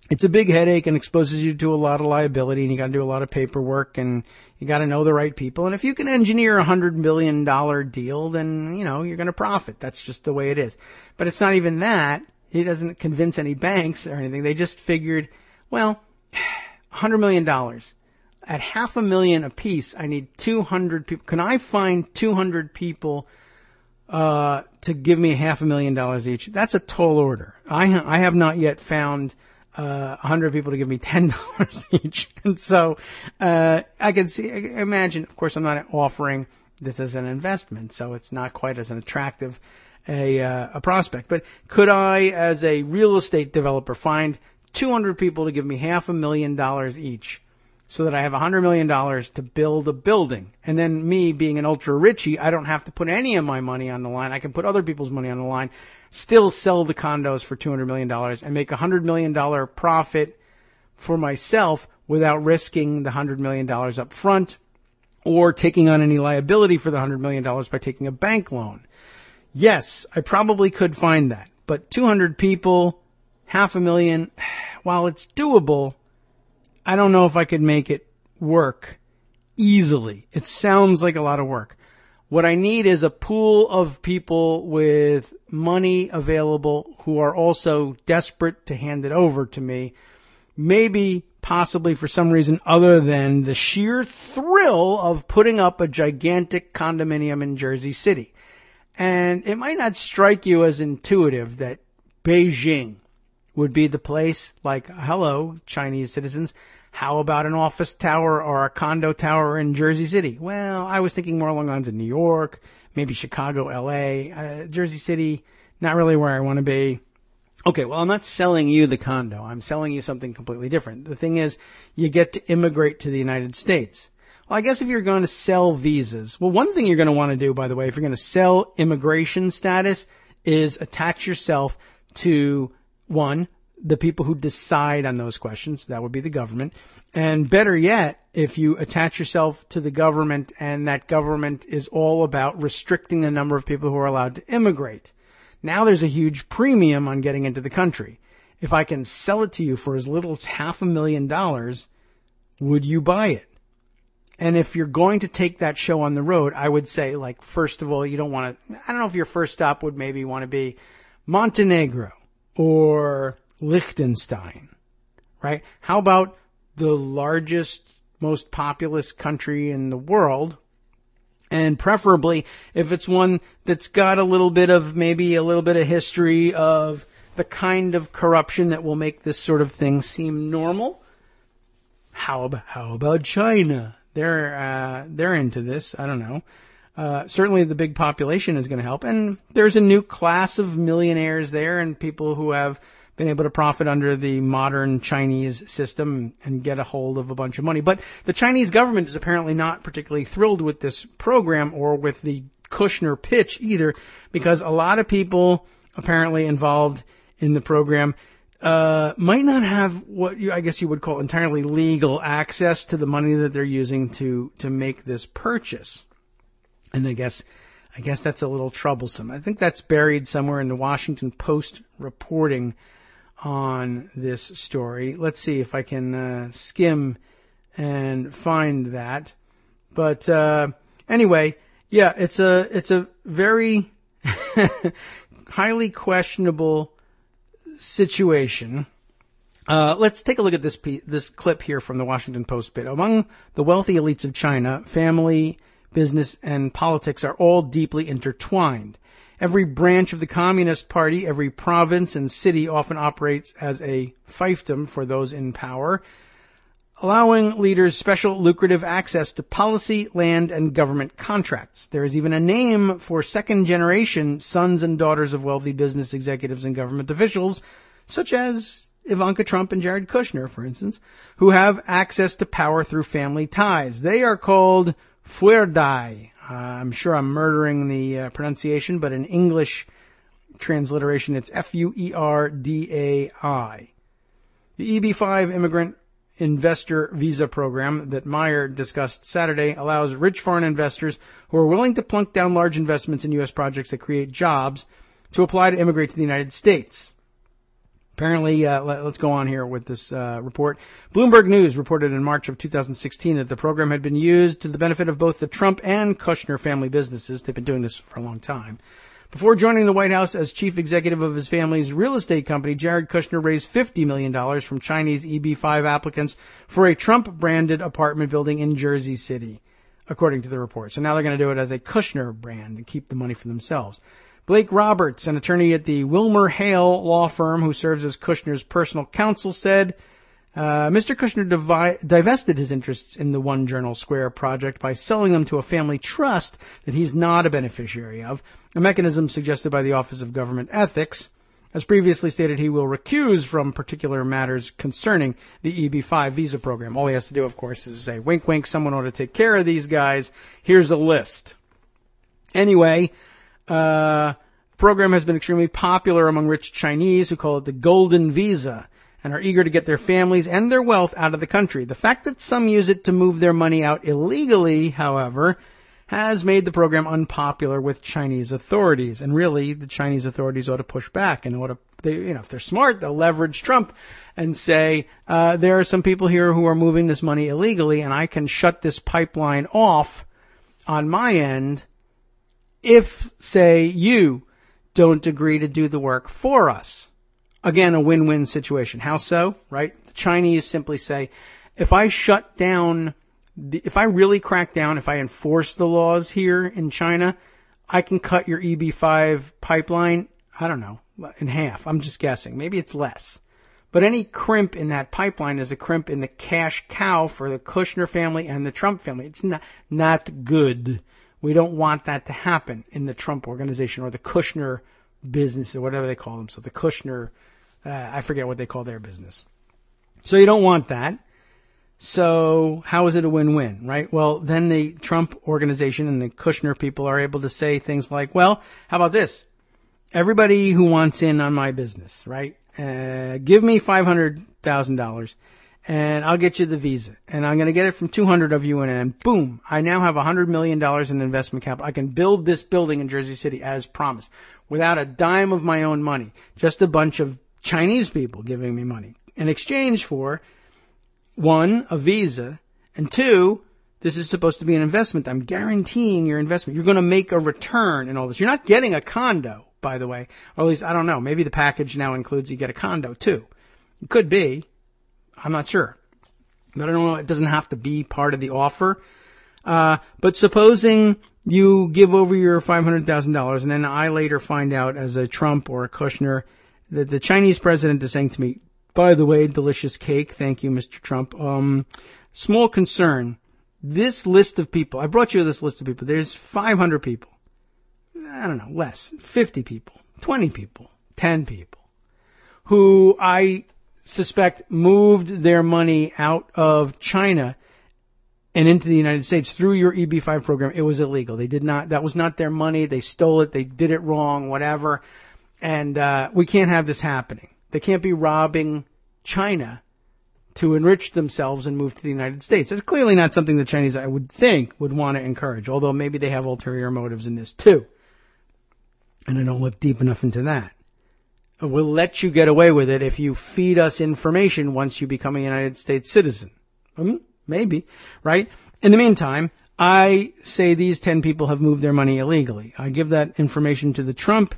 it's a big headache and exposes you to a lot of liability, and you got to do a lot of paperwork, and you got to know the right people. And if you can engineer a $100 million deal, then, you're going to profit. That's just the way it is. But it's not even that. It doesn't convince any banks or anything. They just figured, well, $100 million. At $500,000 a piece, I need 200 people. Can I find 200 people to give me $500,000 each? That's a tall order. I have not yet found 100 people to give me $10 each. And so I can imagine, of course, I'm not offering this as an investment, so it's not quite as an attractive a prospect. But could I, as a real estate developer, find 200 people to give me $500,000 each, so that I have $100 million to build a building? And then me being an ultra richie, I don't have to put any of my money on the line. I can put other people's money on the line, still sell the condos for $200 million and make a $100 million profit for myself without risking the $100 million up front or taking on any liability for the $100 million by taking a bank loan. Yes, I probably could find that. But 200 people, $500,000, while it's doable, I don't know if I could make it work easily. It sounds like a lot of work. What I need is a pool of people with money available who are also desperate to hand it over to me. Maybe, possibly for some reason other than the sheer thrill of putting up a gigantic condominium in Jersey City. And it might not strike you as intuitive that Beijing would be the place. Like, hello, Chinese citizens. How about an office tower or a condo tower in Jersey City? Well, I was thinking more along the lines of New York, maybe Chicago, LA, Jersey City, not really where I want to be. Okay, well, I'm not selling you the condo. I'm selling you something completely different. The thing is, you get to immigrate to the United States. Well, I guess if you're going to sell visas, well, one thing you're going to want to do, by the way, if you're going to sell immigration status, is attach yourself to, one, the people who decide on those questions. That would be the government. And better yet, if you attach yourself to the government, and that government is all about restricting the number of people who are allowed to immigrate. Now there's a huge premium on getting into the country. If I can sell it to you for as little as $500,000, would you buy it? And if you're going to take that show on the road, I would say, like, first of all, you don't want to, I don't know if your first stop would maybe want to be Montenegro or Liechtenstein, right? How about the largest, most populous country in the world? And preferably, if it's one that's got a little bit of history of the kind of corruption that will make this sort of thing seem normal. How about China? They're into this. I don't know. Certainly the big population is going to help. And there's a new class of millionaires there and people who have been able to profit under the modern Chinese system and get a hold of a bunch of money. But the Chinese government is apparently not particularly thrilled with this program or with the Kushner pitch either, because a lot of people apparently involved in the program might not have what I guess you would call entirely legal access to the money that they're using to make this purchase. And I guess that's a little troublesome. I think that's buried somewhere in the Washington Post reporting on this story. Let's see if I can skim and find that. But anyway, yeah, it's a very highly questionable situation. Let's take a look at this clip here from the Washington Post bit. Among the wealthy elites of China, family, business, and politics are all deeply intertwined. Every branch of the Communist Party, every province and city often operates as a fiefdom for those in power, allowing leaders special lucrative access to policy, land, and government contracts. There is even a name for second-generation sons and daughters of wealthy business executives and government officials, such as Ivanka Trump and Jared Kushner, for instance, who have access to power through family ties. They are called fuerdai. I'm sure I'm murdering the pronunciation, but in English transliteration, it's Fuerdai. The EB-5 immigrant investor visa program that Meyer discussed Saturday allows rich foreign investors who are willing to plunk down large investments in U.S. projects that create jobs to apply to immigrate to the United States. Apparently, let's go on here with this report. Bloomberg News reported in March of 2016 that the program had been used to the benefit of both the Trump and Kushner family businesses. They've been doing this for a long time. Before joining the White House as chief executive of his family's real estate company, Jared Kushner raised $50 million from Chinese EB-5 applicants for a Trump-branded apartment building in Jersey City, according to the report. So now they're going to do it as a Kushner brand and keep the money for themselves. Blake Roberts, an attorney at the Wilmer Hale law firm who serves as Kushner's personal counsel, said Mr. Kushner divested his interests in the One Journal Square project by selling them to a family trust that he's not a beneficiary of, a mechanism suggested by the Office of Government Ethics. As previously stated, he will recuse from particular matters concerning the EB-5 visa program. All he has to do, of course, is say, wink, wink, someone ought to take care of these guys. Here's a list. Anyway, the program has been extremely popular among rich Chinese who call it the golden visa and are eager to get their families and their wealth out of the country. The fact that some use it to move their money out illegally, however, has made the program unpopular with Chinese authorities. And really, the Chinese authorities ought to push back and if they're smart, they'll leverage Trump and say, there are some people here who are moving this money illegally and I can shut this pipeline off on my end if, say, you don't agree to do the work for us. Again, a win-win situation. How so? Right? The Chinese simply say, if I shut down, if I really crack down, if I enforce the laws here in China, I can cut your EB-5 pipeline, I don't know, in half. I'm just guessing. Maybe it's less. But any crimp in that pipeline is a crimp in the cash cow for the Kushner family and the Trump family. It's not good. We don't want that to happen in the Trump organization or the Kushner business or whatever they call them. So the Kushner, I forget what they call their business. So you don't want that. So how is it a win-win, right? Well, then the Trump organization and the Kushner people are able to say things like, well, how about this? Everybody who wants in on my business, right? Give me $500,000 and I'll get you the visa. And I'm going to get it from 200 of you, and then boom, I now have $100 million in investment capital. I can build this building in Jersey City as promised without a dime of my own money. Just a bunch of Chinese people giving me money in exchange for, one, a visa, and two, this is supposed to be an investment. I'm guaranteeing your investment. You're going to make a return and all this. You're not getting a condo, by the way. Or at least, I don't know. Maybe the package now includes you get a condo, too. It could be. I'm not sure. But I don't know. It doesn't have to be part of the offer. But supposing you give over your $500,000, and then I later find out as a Trump or a Kushner that the Chinese president is saying to me, by the way, delicious cake. Thank you, Mr. Trump. Small concern. This list of people, I brought you this list of people. There's 500 people. I don't know, less. 50 people, 20 people, 10 people who I suspect moved their money out of China and into the United States through your EB-5 program. It was illegal. They did not, that was not their money. They stole it. They did it wrong, whatever. And, we can't have this happening. They can't be robbing China to enrich themselves and move to the United States. That's clearly not something the Chinese, I would think, would want to encourage, although maybe they have ulterior motives in this too. And I don't look deep enough into that. We'll let you get away with it if you feed us information once you become a United States citizen. Maybe, right? In the meantime, I say these 10 people have moved their money illegally. I give that information to the Trump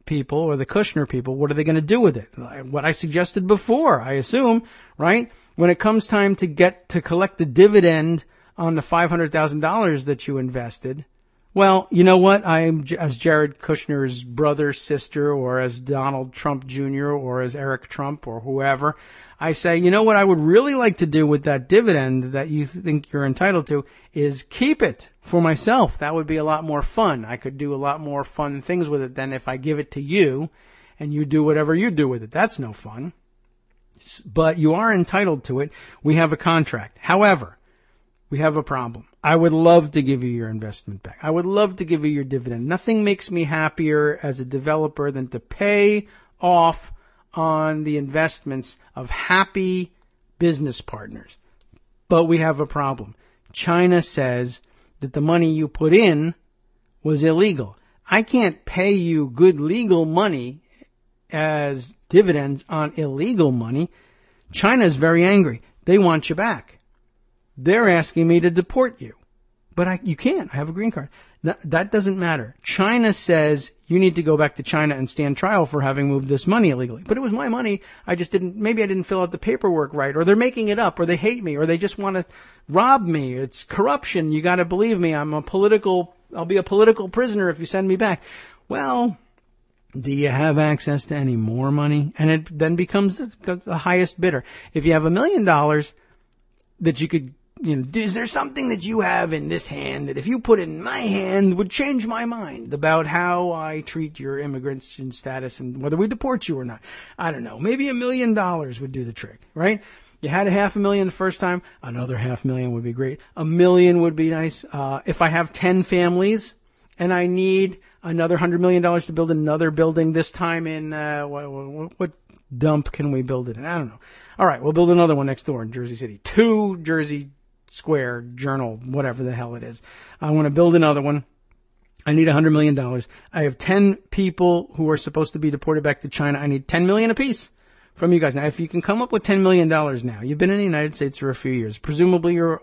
people or the Kushner people. What are they going to do with it? What I suggested before, I assume, right? When it comes time to get to collect the dividend on the $500,000 that you invested, well, you know what? I'm, as Jared Kushner's brother, sister, or as Donald Trump Jr., or as Eric Trump, or whoever, I say, you know what I would really like to do with that dividend that you think you're entitled to is keep it for myself. That would be a lot more fun. I could do a lot more fun things with it than if I give it to you and you do whatever you do with it. That's no fun. But you are entitled to it. We have a contract. However, we have a problem. I would love to give you your investment back. I would love to give you your dividend. Nothing makes me happier as a developer than to pay off on the investments of happy business partners. But we have a problem. China says that the money you put in was illegal. I can't pay you good legal money as dividends on illegal money. China is very angry. They want you back. They're asking me to deport you. But you can't. I have a green card. That doesn't matter. China says you need to go back to China and stand trial for having moved this money illegally. But it was my money. I just maybe I didn't fill out the paperwork right, or they're making it up, or they hate me, or they just want to rob me. It's corruption. You got to believe me. I'll be a political prisoner if you send me back. Well, do you have access to any more money? And it then becomes the highest bidder. If you have $1 million that you could, is there something that you have in this hand that if you put in my hand would change my mind about how I treat your immigration status and whether we deport you or not? I don't know. Maybe $1 million would do the trick, right? You had $500,000 the first time. Another $500,000 would be great. $1 million would be nice. If I have 10 families and I need another $100 million to build another building, this time in, what dump can we build it in? I don't know. All right. We'll build another one next door in Jersey City. 2 Jersey Square Journal, whatever the hell it is. I want to build another one. I need $100 million. I have 10 people who are supposed to be deported back to China. I need $10 million apiece from you guys. Now, if you can come up with $10 million now, you've been in the United States for a few years. Presumably you're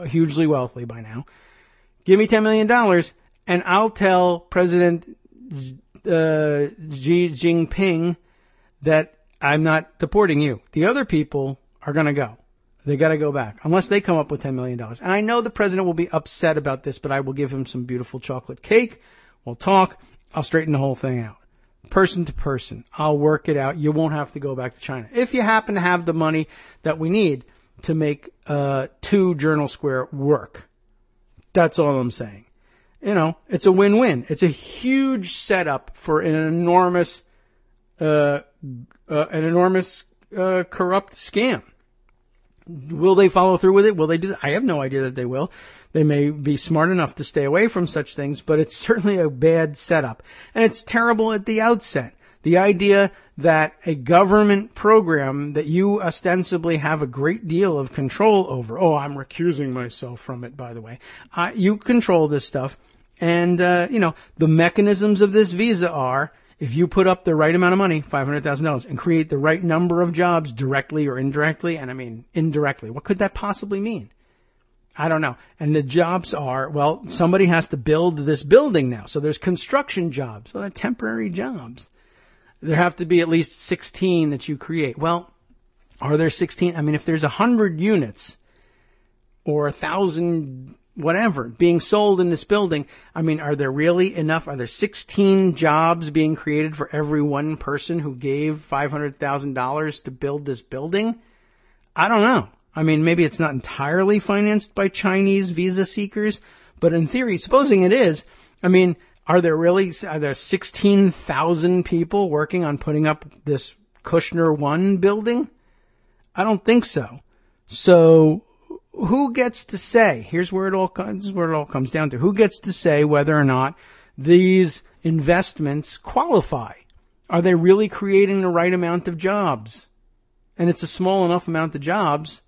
hugely wealthy by now. Give me $10 million and I'll tell President Xi Jinping that I'm not deporting you. The other people are going to go. They got to go back unless they come up with $10 million. And I know the president will be upset about this, but I will give him some beautiful chocolate cake. We'll talk. I'll straighten the whole thing out. Person to person. I'll work it out. You won't have to go back to China. If you happen to have the money that we need to make 2 Journal Square work. That's all I'm saying. It's a win-win. It's a huge setup for an enormous corrupt scam. Will they follow through with it? Will they do that? I have no idea that they will. They may be smart enough to stay away from such things, but it's certainly a bad setup. And it's terrible at the outset. The idea that a government program that you ostensibly have a great deal of control over, oh, I'm recusing myself from it, by the way. You control this stuff. And, the mechanisms of this visa are, if you put up the right amount of money, $500,000, and create the right number of jobs directly or indirectly, and I mean indirectly, what could that possibly mean? I don't know. And the jobs are, well, somebody has to build this building now. So there's construction jobs. So they're temporary jobs. There have to be at least 16 that you create. Well, are there 16? I mean, if there's 100 units or 1,000 whatever being sold in this building, I mean, are there really enough? Are there 16 jobs being created for every one person who gave $500,000 to build this building? I don't know. I mean, maybe it's not entirely financed by Chinese visa seekers, but in theory, supposing it is, I mean, are there 16,000 people working on putting up this Kushner 1 building? I don't think so. So who gets to say? This is where it all comes down to. Who gets to say whether or not these investments qualify? Are they really creating the right amount of jobs? And it's a small enough amount of jobs,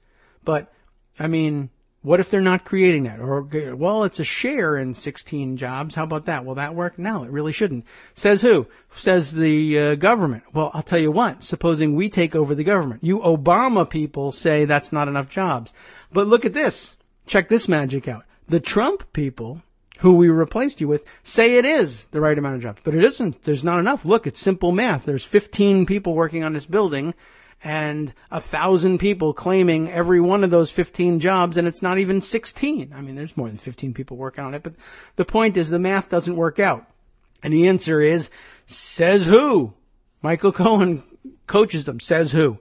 but I mean, what if they're not creating that? Or, well, it's a share in 16 jobs. How about that? Will that work? No, it really shouldn't. Says who? Says the government. Well, I'll tell you what. Supposing we take over the government. You Obama people say that's not enough jobs. But look at this. Check this magic out. The Trump people, who we replaced you with, say it is the right amount of jobs. But it isn't. There's not enough. Look, it's simple math. There's 15 people working on this building, and 1,000 people claiming every one of those 15 jobs, and it's not even 16. I mean, there's more than 15 people working on it, but the point is the math doesn't work out. And the answer is, says who? Michael Cohen coaches them. Says who?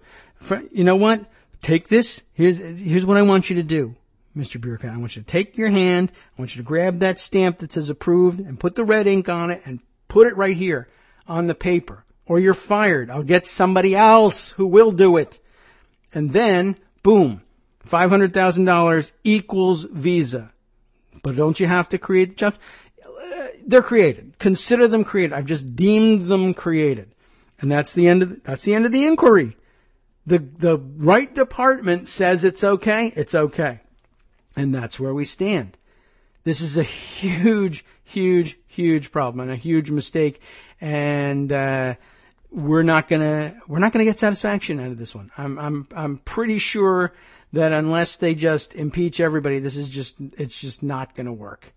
You know what? Take this. Here's what I want you to do, Mr. Bureaucrat. I want you to take your hand. I want you to grab that stamp that says approved and put the red ink on it and put it right here on the paper. Or you're fired. I'll get somebody else who will do it. And then, boom, $500,000 equals visa. But don't you have to create the jobs? They're created. Consider them created. I've just deemed them created. And that's the end of the inquiry. The right department says it's okay. It's okay. And that's where we stand. This is a huge, huge, huge problem and a huge mistake. And, we're not gonna get satisfaction out of this one. I'm pretty sure that unless they just impeach everybody, it's just not gonna work.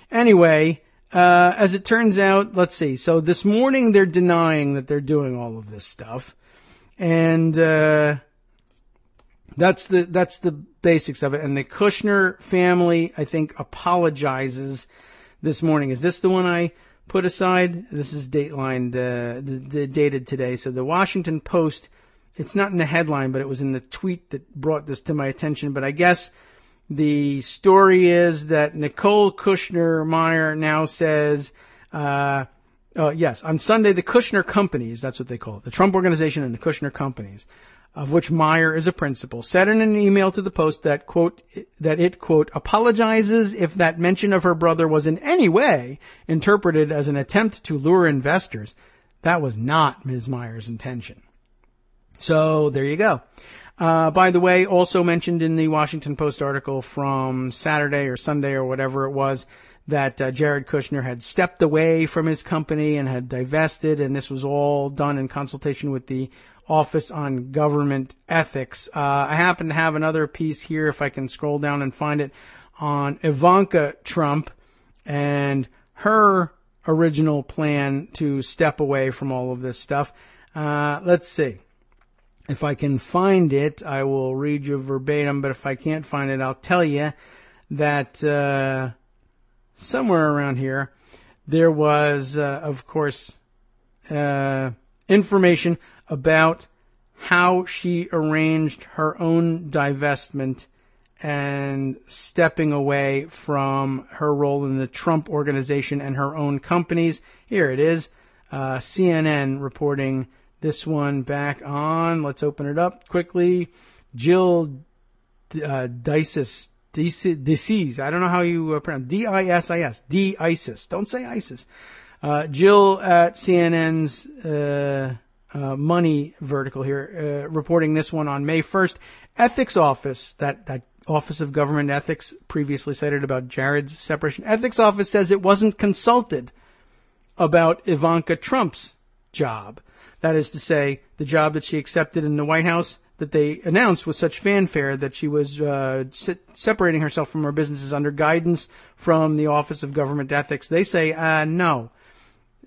Anyway, as it turns out, let's see. So this morning they're denying that they're doing all of this stuff. And, that's the basics of it. And the Kushner family, I think, apologizes this morning. Is this the one I put aside? This is dateline, dated today. So the Washington Post, it's not in the headline, but it was in the tweet that brought this to my attention. But I guess the story is that Nicole Kushner Meyer now says, yes, on Sunday, the Kushner companies, that's what they call it, the Trump Organization and the Kushner companies, of which Meyer is a principal, said in an email to the Post that, quote, apologizes if that mention of her brother was in any way interpreted as an attempt to lure investors. That was not Ms. Meyer's intention. So there you go. By the way, also mentioned in the Washington Post article from Saturday or Sunday or whatever it was, that Jared Kushner had stepped away from his company and had divested, and this was all done in consultation with the Office on Government Ethics. I happen to have another piece here, if I can scroll down and find it, on Ivanka Trump and her original plan to step away from all of this stuff. Let's see. If I can find it, I will read you verbatim, but if I can't find it, I'll tell you that somewhere around here there was, of course, information about how she arranged her own divestment and stepping away from her role in the Trump Organization and her own companies. Here it is. CNN reporting this one back on, let's open it up quickly, Jill Dices, I don't know how you pronounce D-I-S-I-S, D-ISIS. Don't say ISIS. Jill at CNN's Money vertical here, reporting this one on May 1st. Ethics Office, that Office of Government Ethics previously cited about Jared's separation. Ethics Office says it wasn't consulted about Ivanka Trump's job. That is to say, the job that she accepted in the White House that they announced with such fanfare that she was separating herself from her businesses under guidance from the Office of Government Ethics. They say, no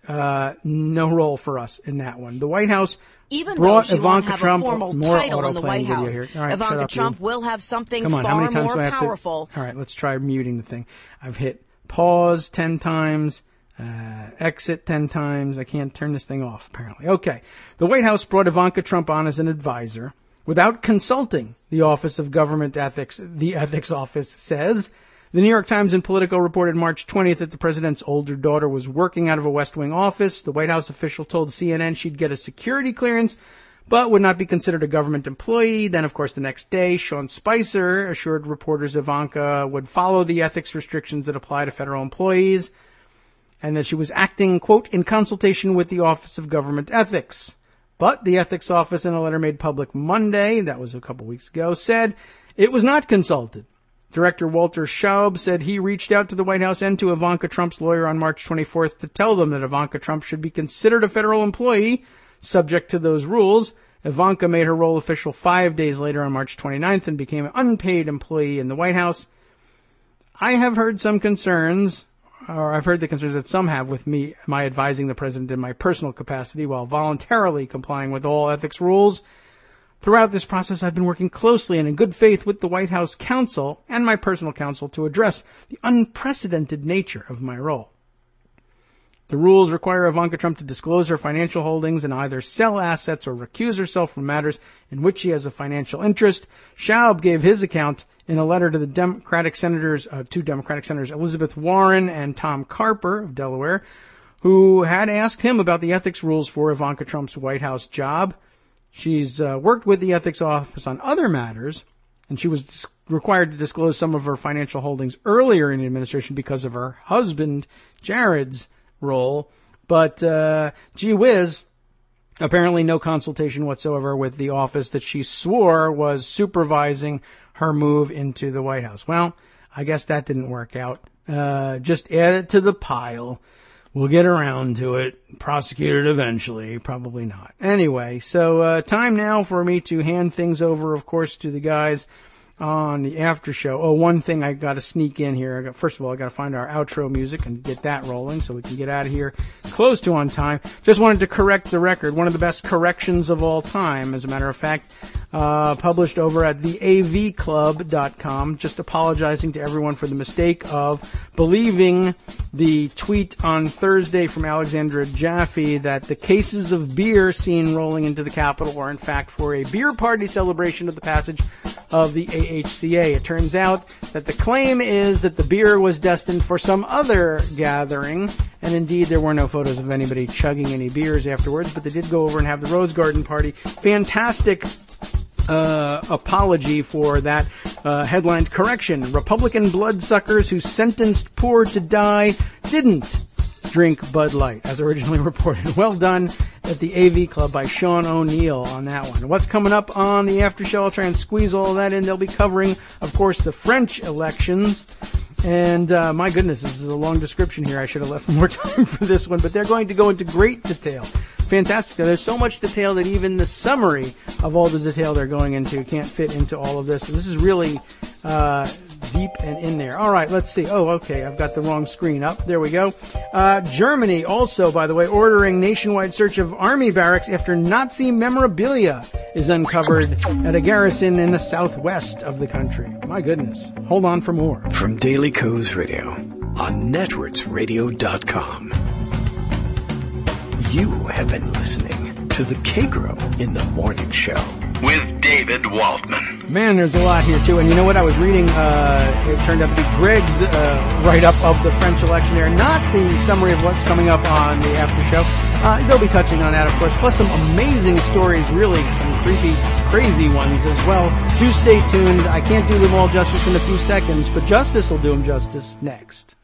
role for us in that one. The White House even brought though she Ivanka won't have Trump, a formal more title in the White House, right, Ivanka Trump will have something far more powerful. All right, let's try muting the thing. I've hit pause 10 times. Exit 10 times. I can't turn this thing off, apparently. Okay. The White House brought Ivanka Trump on as an advisor without consulting the Office of Government Ethics. The Ethics Office says. The New York Times and Politico reported March 20th that the president's older daughter was working out of a West Wing office. The White House official told CNN she'd get a security clearance, but would not be considered a government employee. Then, of course, the next day, Sean Spicer assured reporters Ivanka would follow the ethics restrictions that apply to federal employees, and that she was acting, quote, in consultation with the Office of Government Ethics. But the Ethics Office, in a letter made public Monday, that was a couple weeks ago, said it was not consulted. Director Walter Schaub said he reached out to the White House and to Ivanka Trump's lawyer on March 24th to tell them that Ivanka Trump should be considered a federal employee subject to those rules. Ivanka made her role official 5 days later on March 29th and became an unpaid employee in the White House. I have heard some concerns, or I've heard the concerns that some have with my advising the president in my personal capacity while voluntarily complying with all ethics rules. Throughout this process, I've been working closely and in good faith with the White House counsel and my personal counsel to address the unprecedented nature of my role. The rules require Ivanka Trump to disclose her financial holdings and either sell assets or recuse herself from matters in which she has a financial interest. Schaub gave his account in a letter to the two Democratic senators, Elizabeth Warren and Tom Carper of Delaware, who had asked him about the ethics rules for Ivanka Trump's White House job. She's worked with the Ethics Office on other matters, and she was required to disclose some of her financial holdings earlier in the administration because of her husband, Jared's role. But, gee whiz, apparently no consultation whatsoever with the office that she swore was supervising her move into the White House. Well, I guess that didn't work out. Just add it to the pile. We'll get around to it. Prosecute it eventually. Probably not. Anyway, so time now for me to hand things over, of course, to the guys on the after show. Oh, one thing I got to sneak in here. First of all, I got to find our outro music and get that rolling so we can get out of here close to on time. Just wanted to correct the record. One of the best corrections of all time, as a matter of fact, published over at theavclub.com. Just apologizing to everyone for the mistake of believing the tweet on Thursday from Alexandra Jaffe that the cases of beer seen rolling into the Capitol were in fact for a beer party celebration of the passage of the AHCA. It turns out that the claim is that the beer was destined for some other gathering, and indeed there were no photos of anybody chugging any beers afterwards, but they did go over and have the Rose Garden party. Fantastic apology for that headlined correction. Republican bloodsuckers who sentenced poor to die didn't drink Bud Light, as originally reported. Well done at the AV Club by Sean O'Neill on that one. What's coming up on the after show? I'll try and squeeze all of that in. They'll be covering, of course, the French elections. And my goodness, this is a long description here. I should have left more time for this one, but they're going to go into great detail. Fantastic. There's so much detail that even the summary of all the detail they're going into can't fit into all of this. And this is really deep and in there. All right, let's see. Oh, okay, I've got the wrong screen up. There we go. Germany also, by the way, ordering nationwide search of army barracks after Nazi memorabilia is uncovered at a garrison in the southwest of the country. My goodness. Hold on for more. From Daily Kos Radio on networksradio.com. You have been listening to the Kagro in the Morning Show with David Waldman. Man, there's a lot here, too. And you know what? I was reading, it turned out to be Greg's write-up of the French election there. Not the summary of what's coming up on the after show. They'll be touching on that, of course. Plus some amazing stories, really. Some creepy, crazy ones as well. Do stay tuned. I can't do them all justice in a few seconds, but Justice will do them justice next.